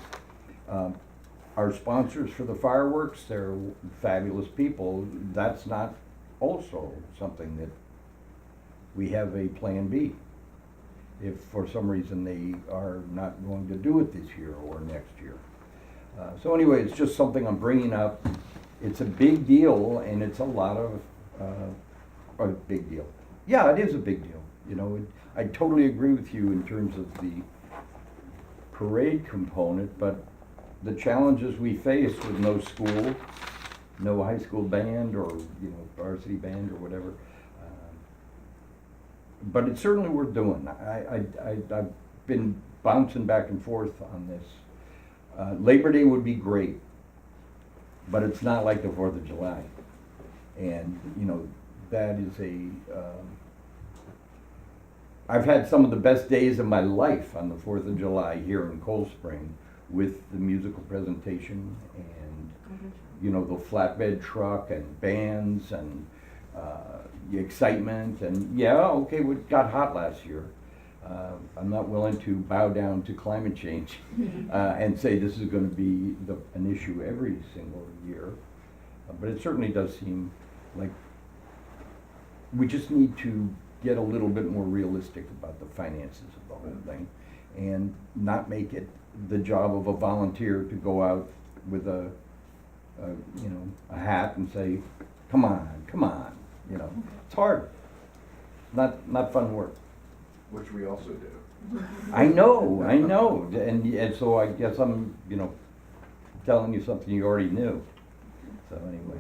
S15: Our sponsors for the fireworks, they're fabulous people. That's not also something that we have a plan B if for some reason they are not going to do it this year or next year. So anyway, it's just something I'm bringing up. It's a big deal, and it's a lot of, a big deal. Yeah, it is a big deal. You know, I totally agree with you in terms of the parade component, but the challenges we face with no school, no high school band or, you know, varsity band or whatever, but it's certainly worth doing. I've been bouncing back and forth on this. Labor Day would be great, but it's not like the 4th of July. And, you know, that is I've had some of the best days of my life on the 4th of July here in Cold Spring with the musical presentation and, you know, the flatbed truck and bands and the excitement. And yeah, okay, it got hot last year. I'm not willing to bow down to climate change and say this is going to be an issue every single year. But it certainly does seem like we just need to get a little bit more realistic about the finances of the whole thing and not make it the job of a volunteer to go out with a hat and say, come on, you know. It's hard. Not fun work.
S1: Which we also do.
S15: I know, and so I guess I'm, you know, telling you something you already knew. So anyway.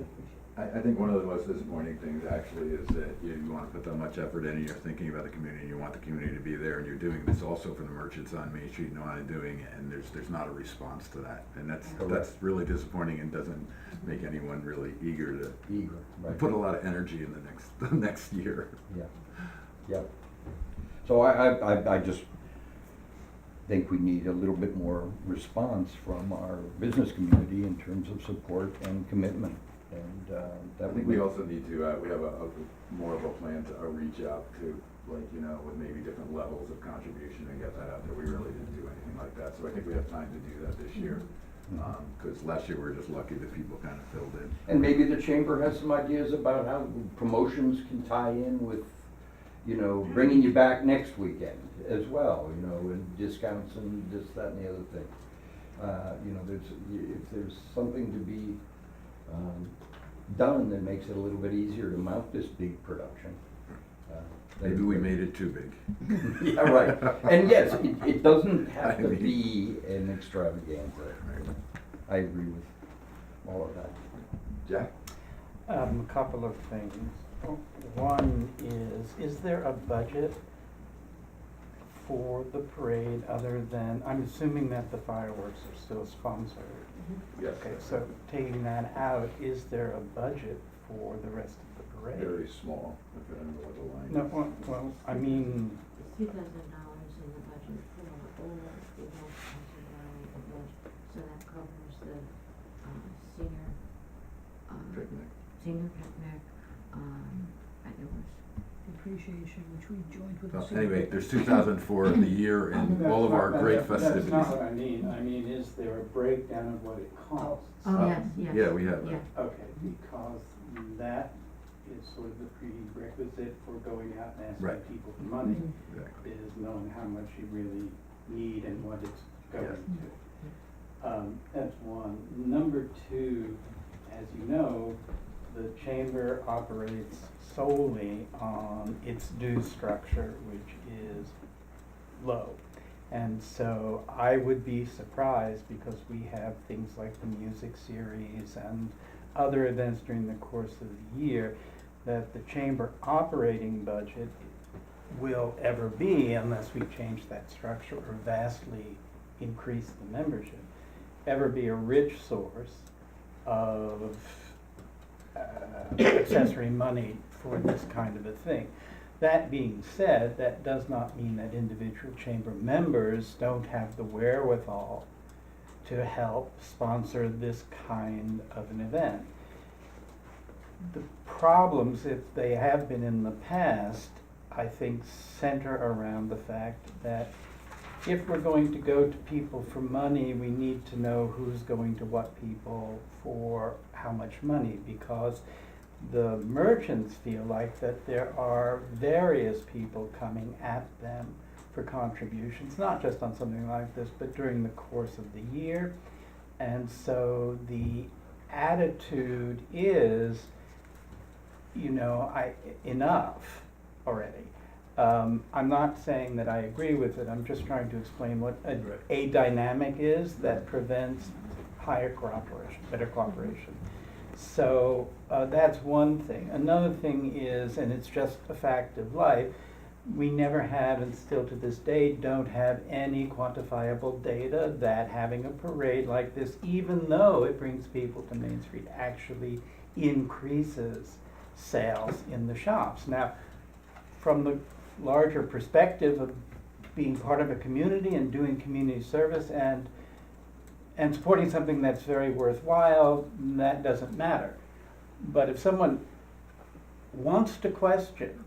S1: I think one of the most disappointing things actually is that you want to put that much effort in and you're thinking about the community, you want the community to be there, and you're doing this also for the merchants on Main Street know how to doing it, and there's not a response to that. And that's really disappointing and doesn't make anyone really eager to
S15: Right.
S1: put a lot of energy in the next year.
S15: Yeah. So I just think we need a little bit more response from our business community in terms of support and commitment. And
S1: I think we also need to, we have a more of a plan to reach out to, like, you know, with maybe different levels of contribution and get that out there. We really didn't do anything like that, so I think we have time to do that this year. Because last year we were just lucky that people kind of filled in.
S15: And maybe the chamber has some ideas about how promotions can tie in with, you know, bringing you back next weekend as well, you know, and discounts and this, that, and the other thing. You know, if there's something to be done that makes it a little bit easier to mount this big production.
S1: Maybe we made it too big.
S15: Yeah, right. And yes, it doesn't have to be an extravaganza. I agree with all of that.
S1: Jack?
S16: A couple of things. One is there a budget for the parade other than, I'm assuming that the fireworks are still sponsored?
S1: Yes.
S16: Okay, so taking that out, is there a budget for the rest of the parade?
S1: Very small, if I don't know what the line is.
S16: No, well, I mean,
S5: $2,000 in the budget for all the events event, so that covers the
S1: Picnic.
S5: senior picnic, there was
S2: Depreciation, which we joined with the
S1: Well,
S2: city.
S1: anyway, there's 2,000 for the year and all of our great festivities.
S16: That's not what I mean. I mean, is there a breakdown of what it costs?
S5: yes.
S1: Yeah, we have that.
S16: Okay, because that is sort of the prerequisite for going out and asking
S1: Right.
S16: people for money,
S1: Exactly.
S16: is knowing how much you really need and what it's going to. That's one. Number two, as you know, the chamber operates solely on its due structure, which is low. And so I would be surprised, because we have things like the music series and other events during the course of the year, that the chamber operating budget will ever be, unless we change that structure or vastly increase the membership, ever be a rich source of accessory money for this kind of a thing. That being said, that does not mean that individual chamber members don't have the wherewithal to help sponsor this kind of an event. The problems, if they have been in the past, I think center around the fact that if we're going to go to people for money, we need to know who's going to what people for how much money, because the merchants feel like that there are various people coming at them for contributions, not just on something like this, but during the course of the year. And so the attitude is, you know, enough already. I'm not saying that I agree with it, I'm just trying to explain what a dynamic is that prevents higher cooperation, better cooperation. So that's one thing. Another thing is, and it's just a fact of life, we never have, and still to this day, don't have any quantifiable data that having a parade like this, even though it brings people to Main Street, actually increases sales in the shops. Now, from the larger perspective of being part of a community and doing community service and supporting something that's very worthwhile, that doesn't matter. But if someone wants to question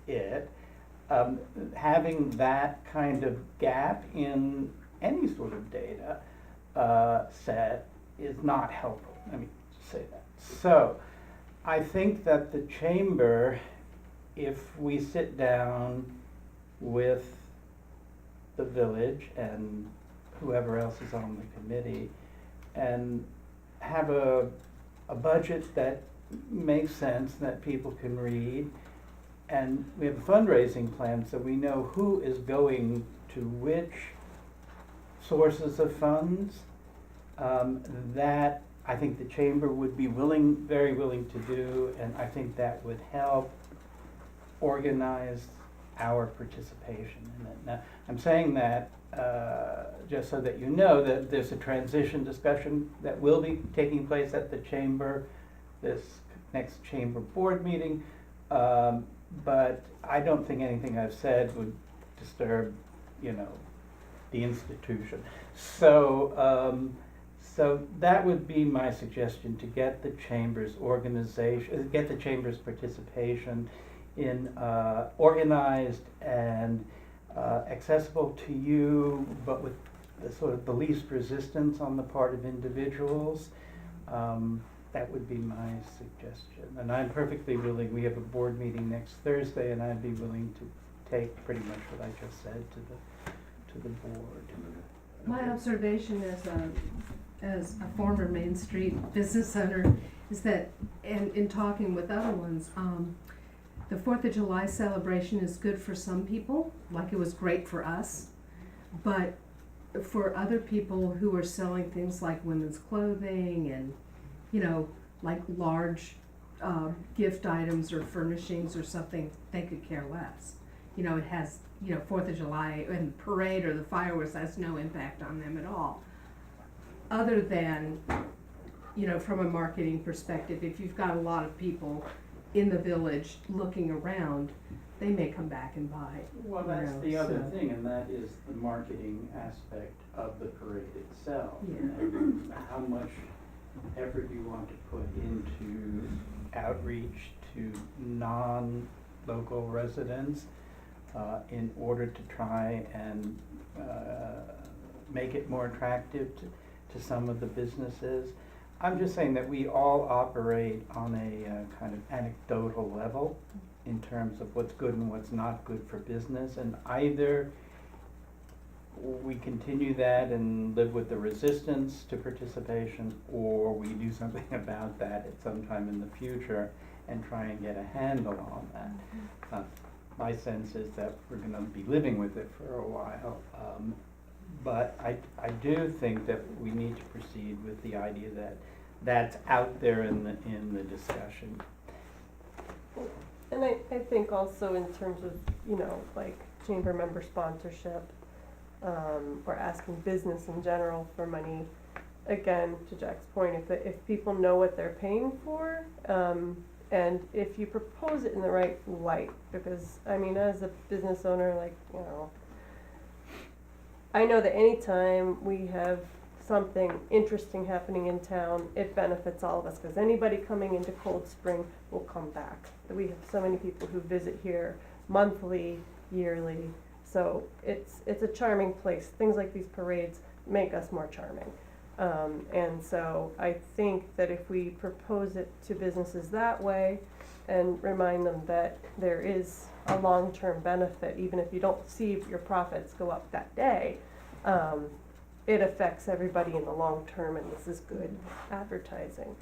S16: it, having that kind of gap in any sort of data set is not helpful. Let me say that. So I think that the chamber, if we sit down with the village and whoever else is on the committee and have a budget that makes sense, that people can read, and we have a fundraising plan so we know who is going to which sources of funds, that I think the chamber would be very willing to do, and I think that would help organize our participation in it. Now, I'm saying that just so that you know that there's a transition discussion that will be taking place at the chamber, this next chamber board meeting, but I don't think anything I've said would disturb, the institution. So, so that would be my suggestion, to get the chamber's organization, get the chamber's participation in organized and accessible to you, but with the sort of the least resistance on the part of individuals. That would be my suggestion. And I'm perfectly willing, we have a board meeting next Thursday, and I'd be willing to take pretty much what I just said to the board.
S7: My observation as a former Main Street business owner is that, and in talking with other ones, the 4th of July celebration is good for some people, like it was great for us, but for other people who are selling things like women's clothing and, like large gift items or furnishings or something, they could care less. It has, 4th of July and the parade or the fireworks has no impact on them at all. Other than, from a marketing perspective, if you've got a lot of people in the village looking around, they may come back and buy.
S16: Well, that's the other thing, and that is the marketing aspect of the parade itself.
S7: Yeah.
S16: And how much effort you want to put into outreach to non-local residents in order to try and make it more attractive to some of the businesses. I'm just saying that we all operate on a kind of anecdotal level in terms of what's good and what's not good for business, and either we continue that and live with the resistance to participation, or we do something about that at some time in the future and try and get a handle on that. My sense is that we're going to be living with it for a while, but I do think that we need to proceed with the idea that that's out there in the discussion.
S14: And I think also in terms of, like chamber member sponsorship, or asking business in general for money, again, to Jack's point, if people know what they're paying for, and if you propose it in the right light, because, as a business owner, I know that anytime we have something interesting happening in town, it benefits all of us, because anybody coming into Cold Spring will come back. We have so many people who visit here monthly, yearly, so it's a charming place. Things like these parades make us more charming. And so I think that if we propose it to businesses that way and remind them that there is a long-term benefit, even if you don't see your profits go up that day, it affects everybody in the long term, and this is good advertising.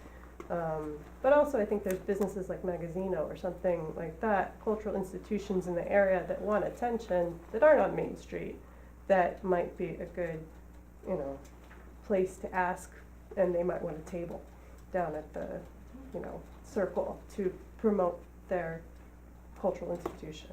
S14: But also I think there's businesses like Magazzino or something like that, cultural institutions in the area that want attention that aren't on Main Street, that might be a good, place to ask, and they might want a table down at the, circle to promote their cultural institution.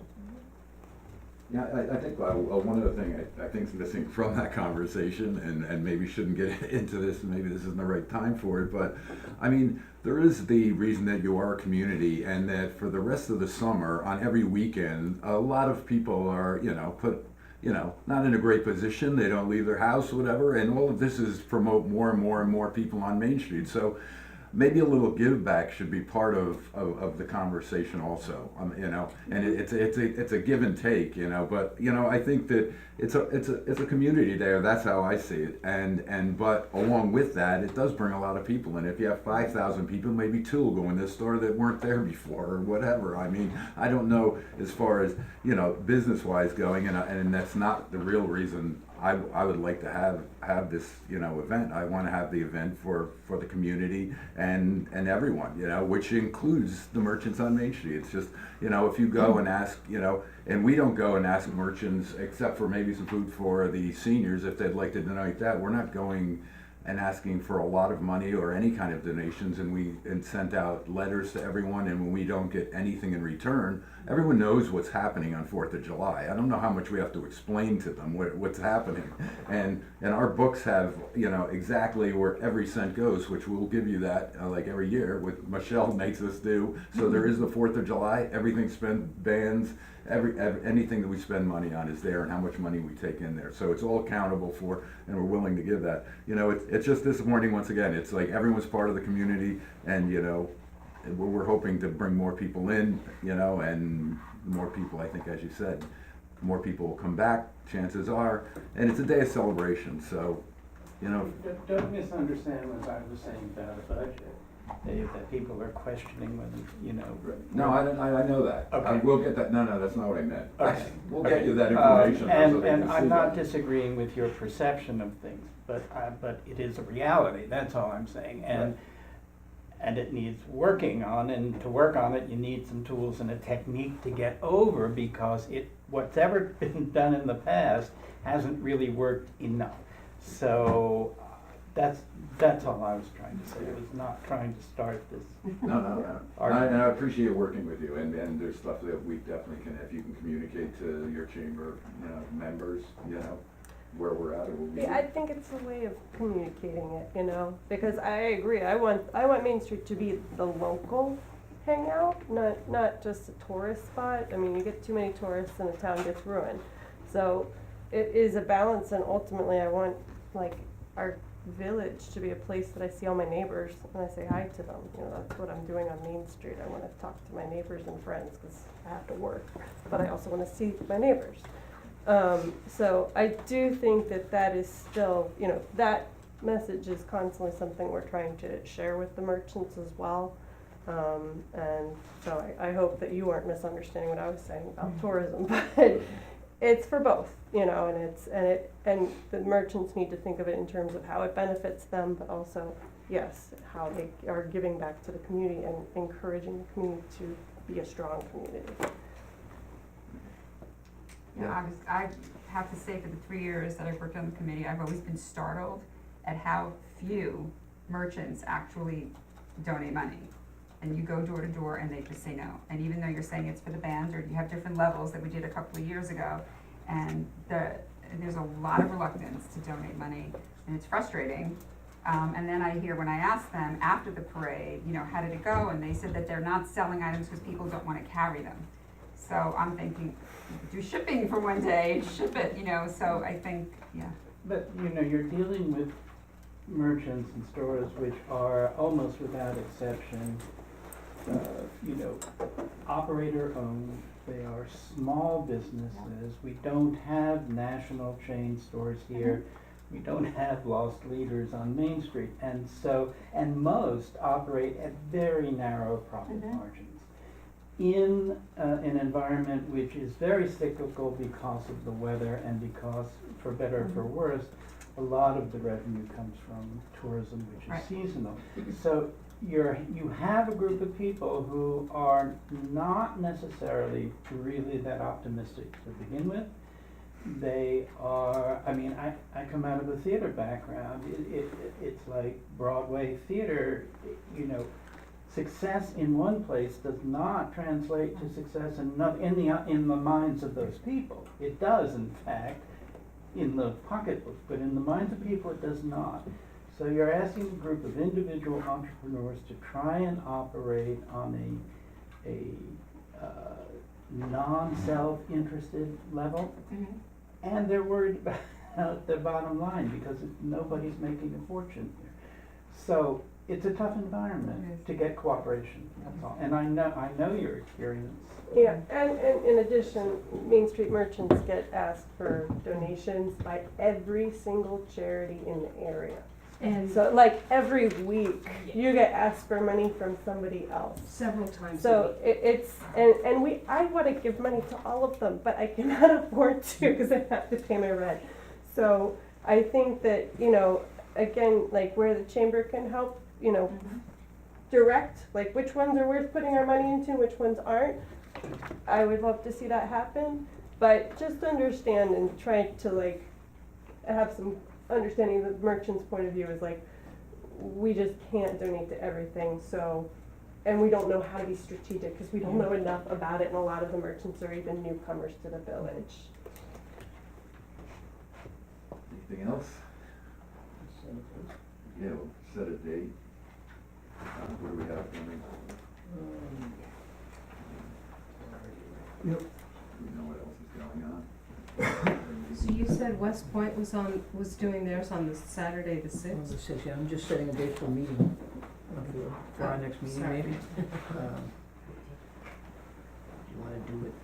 S1: Yeah, I think one other thing I think is missing from that conversation, and maybe shouldn't get into this, maybe this isn't the right time for it, but I mean, there is the reason that you are a community, and that for the rest of the summer, on every weekend, a lot of people are, not in a great position, they don't leave their house, whatever, and all of this is promote more and more and more people on Main Street. So maybe a little give back should be part of the conversation also, and it's a give and take, but, I think that it's a community there, that's how I see it, but along with that, it does bring a lot of people, and if you have 5,000 people, maybe 2 will go in this store that weren't there before, or whatever. I mean, I don't know as far as, business-wise going, and that's not the real reason I would like to have this, event. I want to have the event for the community and everyone, which includes the merchants on Main Street. It's just, if you go and ask, and we don't go and ask merchants, except for maybe some food for the seniors, if they'd like to donate that, we're not going and asking for a lot of money or any kind of donations, and sent out letters to everyone, and when we don't get anything in return, everyone knows what's happening on 4th of July. I don't know how much we have to explain to them what's happening. And our books have, exactly where every cent goes, which we'll give you that, like every year, what Michelle makes us do. So there is the 4th of July, everything spent, bands, anything that we spend money on is there, and how much money we take in there. So it's all accountable for, and we're willing to give that. It's just disappointing once again. It's like everyone's part of the community, and we're hoping to bring more people in, and more people, I think, as you said, more people will come back, chances are, and it's a day of celebration, so,
S16: Don't misunderstand what I was saying about the budget, that people are questioning whether,
S1: No, I know that.
S16: Okay.
S1: We'll get that, no, that's not what I meant.
S16: Okay.
S1: We'll get you that information. so they
S16: And
S1: can
S16: I'm
S1: see
S16: not
S1: that.
S16: disagreeing with your perception of things, but it is a reality, that's all I'm saying. And it needs working on, and to work on it, you need some tools and a technique to get over, because what's ever been done in the past hasn't really worked enough. So that's all I was trying to say. I was not trying to start this.
S1: No.
S16: argument.
S1: And I appreciate working with you, and there's stuff that we definitely can, if you can communicate to your chamber, members, where we're at, or what we do.
S14: Yeah, I think it's a way of communicating it, because I agree, I want Main Street to be the local hangout, not just a tourist spot. I mean, you get too many tourists and the town gets ruined. So it is a balance, and ultimately I want, our village to be a place that I see all my neighbors and I say hi to them. That's what I'm doing on Main Street. I want to talk to my neighbors and friends because I have to work, but I also want to see my neighbors. So I do think that is still, that message is constantly something we're trying to share with the merchants as well. And so I hope that you aren't misunderstanding what I was saying about tourism, but it's for both, and the merchants need to think of it in terms of how it benefits them, but also, yes, how they are giving back to the community and encouraging the community to be a strong community.
S12: Yeah, I have to say, for the 3 years that I've worked on the committee, I've always been startled at how few merchants actually donate money. And you go door to door and they just say no. And even though you're saying it's for the bands, or you have different levels that we did a couple of years ago, and there's a lot of reluctance to donate money, and it's frustrating. And then I hear, when I ask them after the parade, how did it go? And they said that they're not selling items because people don't want to carry them. So I'm thinking, do shipping for one day, ship it, so I think, yeah.
S16: But, you're dealing with merchants and stores which are almost without exception, operator owned. They are small businesses. We don't have national chain stores here. We don't have lost leaders on Main Street. And most operate at very narrow profit margins. In an environment which is very cyclical because of the weather, and because, for better or for worse, a lot of the revenue comes from tourism, which is seasonal. So you have a group of people who are not necessarily really that optimistic to begin with. They are, I come out of a theater background. It's like Broadway theater, success in one place does not translate to success in the minds of those people. It does, in fact, in the pocketbook, but in the minds of people, it does not. So you're asking a group of individual entrepreneurs to try and operate on a non-self-interested level, and they're worried about their bottom line because nobody's making a fortune here. So it's a tough environment to get cooperation, that's all. And I know your experience.
S14: Yeah, and in addition, Main Street merchants get asked for donations by every single charity in the area.
S7: And
S14: So like every week, you get asked for money from somebody else.
S7: several times a
S14: So
S7: week.
S14: I want to give money to all of them, but I cannot afford to because I have to pay my rent. So I think that, again, like where the chamber can help, direct, like which ones are worth putting our money into, which ones aren't. I would love to see that happen, but just understand and try to like have some understanding the merchant's point of view is like, we just can't donate to everything, so, and we don't know how to be strategic, because we don't know enough about it, and a lot of the merchants are even newcomers to the village.
S1: Anything else? Yeah, we'll set a date. What do we have coming?
S11: Yep.
S1: Do we know what else is going on?
S7: So you said West Point was doing theirs on the Saturday the
S2: On the
S7: 6th?
S2: 6th, yeah, I'm just setting a date for a meeting, for our next meeting
S7: Sorry.
S2: maybe. You wanna do it,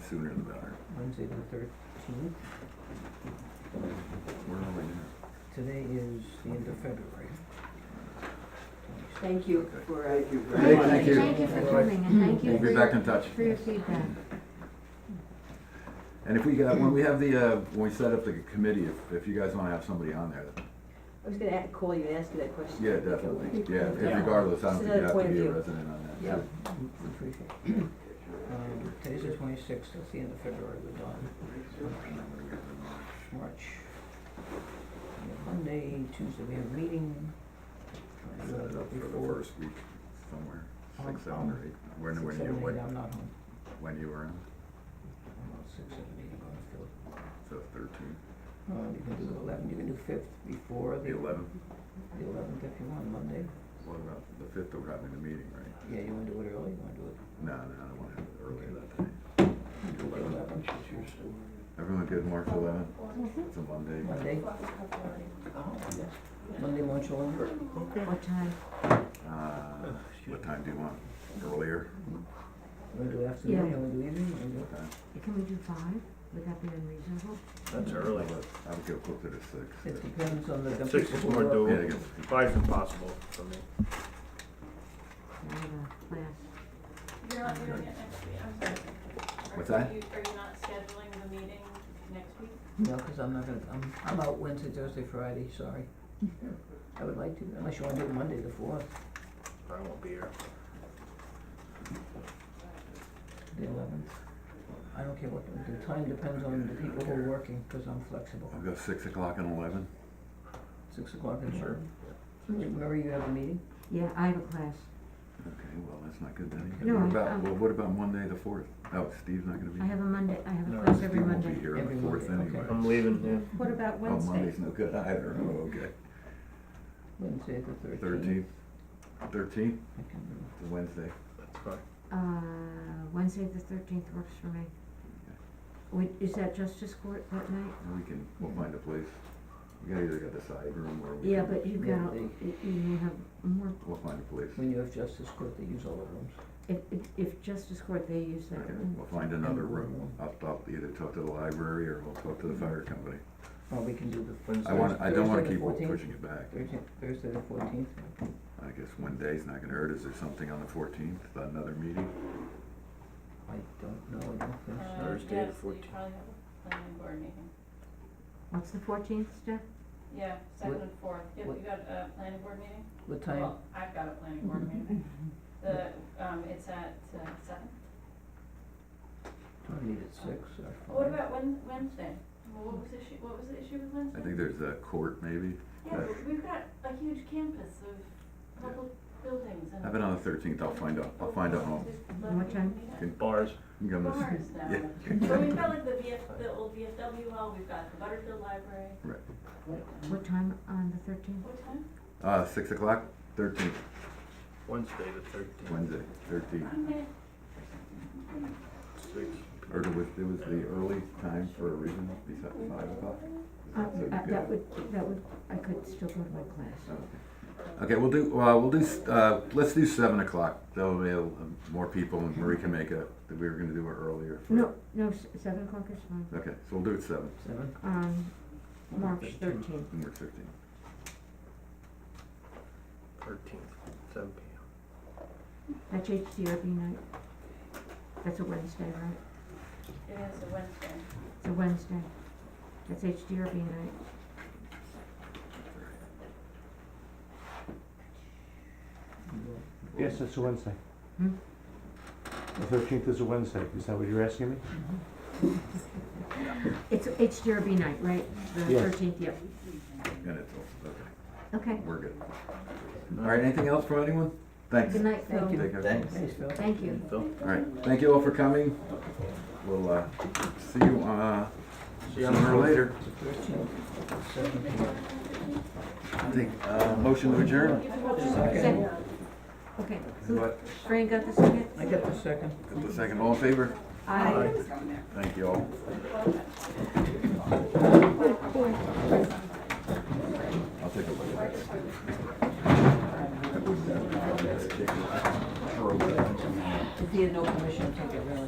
S1: Sooner the better.
S2: Wednesday the 13th?
S1: Where are we now?
S2: Today is the end of February.
S10: Thank you
S1: Okay.
S10: for,
S1: Thank you.
S5: Thank you for coming, and thank you
S1: We'll
S5: for
S1: be back in touch.
S5: for your feedback.
S1: And if we got, when we have when we set up the committee, if you guys wanna have somebody on there,
S10: I was gonna call you and ask you that question.
S1: yeah, definitely, yeah,
S2: Yeah.
S1: regardless, I don't
S10: Just
S1: think you
S10: another
S1: have
S10: point
S1: to
S10: of
S1: be a
S10: view.
S1: resident on that.
S2: Yeah,
S1: Sure.
S2: we appreciate it. Today's the 26th, that's the end of February, we're done. March. We have Monday, Tuesday, we have a meeting.
S1: Set it up for the first week somewhere, 6, 7, or 8, when
S2: 6,
S1: you,
S2: 7, 8,
S1: when,
S2: I'm not home.
S1: when you were in,
S2: About 6, 7, 8, I'm going to Philly.
S1: so 13,
S2: You can do 11, you can do 5th before
S1: the 11th,
S2: the 11th if you want, Monday.
S1: what about the 5th, we're having the meeting, right?
S2: Yeah, you wanna do it early, you wanna do it
S1: No, I don't wanna have it earlier that day.
S2: the 11th?
S1: Everyone good, March 11th? It's a Monday.
S2: Monday? Monday, March 11th?
S5: What time?
S1: What time do you want? Earlier?
S2: You wanna do afternoon, you wanna do evening, you wanna do
S1: Okay.
S5: Can we do 5? Would that be unreasonable?
S8: That's early.
S1: I would go closer to 6.
S2: It depends on the
S8: 6
S2: people
S8: is
S2: who
S8: more
S2: work.
S1: Yeah, I
S8: doable.
S1: guess.
S8: 5's impossible for me.
S5: I have a class.
S6: You're not doing it next week, I'm sorry.
S1: What's that?
S6: Are you not scheduling the meeting next week?
S2: No, cause I'm not gonna, I'm out Wednesday, Thursday, Friday, sorry. I would like to, unless you wanna do it Monday the 4th,
S8: I won't be here.
S2: the 11th. I don't care what, the time depends on the people who are working, cause I'm flexible.
S1: I'll go 6 o'clock and 11.
S2: 6 o'clock and 11. Remember you have a meeting?
S5: Yeah, I have a class.
S1: Okay, well, that's not good then.
S5: No,
S1: What about Monday the 4th? Oh, Steve's not gonna be
S5: I
S1: here?
S5: have a Monday, I have
S8: No,
S5: a class
S1: Steve
S5: every
S1: won't
S5: Monday.
S1: be here on
S2: Every
S1: the 4th
S2: Monday, okay.
S1: anyway.
S8: I'm leaving, yeah.
S7: What about
S1: Oh,
S7: Wednesday?
S1: Monday's no good either, oh, okay.
S2: Wednesday the 13th.
S1: 13th? 13th,
S2: I can do.
S1: the Wednesday.
S8: That's fine.
S5: Wednesday the 13th works for me. Wait, is that Justice Court that night?
S1: We'll find a place. We gotta either get the side room or we
S5: Yeah,
S1: can,
S5: but you've
S2: Yeah,
S5: got, you may have more,
S1: we'll find a place.
S2: When you have Justice Court, they use all the rooms.
S5: if Justice Court, they use that
S1: Okay,
S5: room.
S1: we'll find another room. I'll either talk to the library or we'll talk to the fire company.
S2: Or we can do the
S8: Wednesday.
S1: I don't wanna
S2: Thursday
S1: keep
S2: the 14th?
S1: pushing it back.
S2: Thursday the 14th.
S1: I guess one day's not gonna hurt. Is there something on the 14th, another meeting?
S2: I don't know, I don't think so.
S8: Thursday
S6: Yes,
S8: the
S6: we
S8: 14th.
S6: probably have a planning board meeting.
S5: What's the 14th, Steph?
S6: Yeah, second
S2: What-
S6: and fourth. You
S2: what-
S6: got a planning board meeting?
S2: What time?
S6: Well, I've got a planning board meeting. It's at 7.
S2: Try to meet at 6 or 5.
S6: What about Wednesday? Well, what was the issue with Wednesday?
S1: I think there's a court maybe.
S6: Yeah, but we've got a huge campus of public buildings and.
S1: Have it on the 13th, I'll find out home.
S5: What time?
S8: Bars.
S1: Give them
S6: Bars
S1: this-
S6: now.
S1: yeah.
S6: So we've got like the old VFW hall, we've got the Butterfield Library.
S5: What time on the thirteenth?
S6: What time?
S1: 6 o'clock, 13th,
S8: Wednesday the 13th.
S1: Wednesday, 13th.
S6: Okay.
S1: Or it was the early time for a reason, besides 5 o'clock?
S5: That would, I could still go to my class.
S1: Okay, let's do 7 o'clock, though, more people, and Marie can make it, we were gonna do it earlier.
S5: No, 7 o'clock is fine.
S1: Okay, so we'll do it 7,
S5: March 13th.
S1: March 15th.
S8: 13th, 7 p.m.
S5: That's HDRB night. That's a Wednesday, right?
S6: It is a Wednesday.
S5: It's a Wednesday. That's HDRB night.
S3: Yes, it's a Wednesday.
S5: Hmm?
S3: The 13th is a Wednesday, is that what you're asking me?
S5: It's HDRB night, right? The
S3: Yeah.
S5: 13th, yep.
S1: And it's also, okay,
S5: Okay.
S1: we're good. All right, anything else from anyone? Thanks.
S5: Good night, Phil.
S2: Thank you.
S1: Take care.
S2: Thanks, Phil.
S5: Thank you.
S1: All right, thank you all for coming. We'll, see you, sooner or later. I think, motion to adjourn?
S5: Second. Okay. Who-
S1: What?
S5: Fran got the second?
S2: I got the second.
S1: Got the second, all in favor?
S5: Aye.
S1: Thank you all. I'll take a look at this.
S2: If he had no permission to take it, really.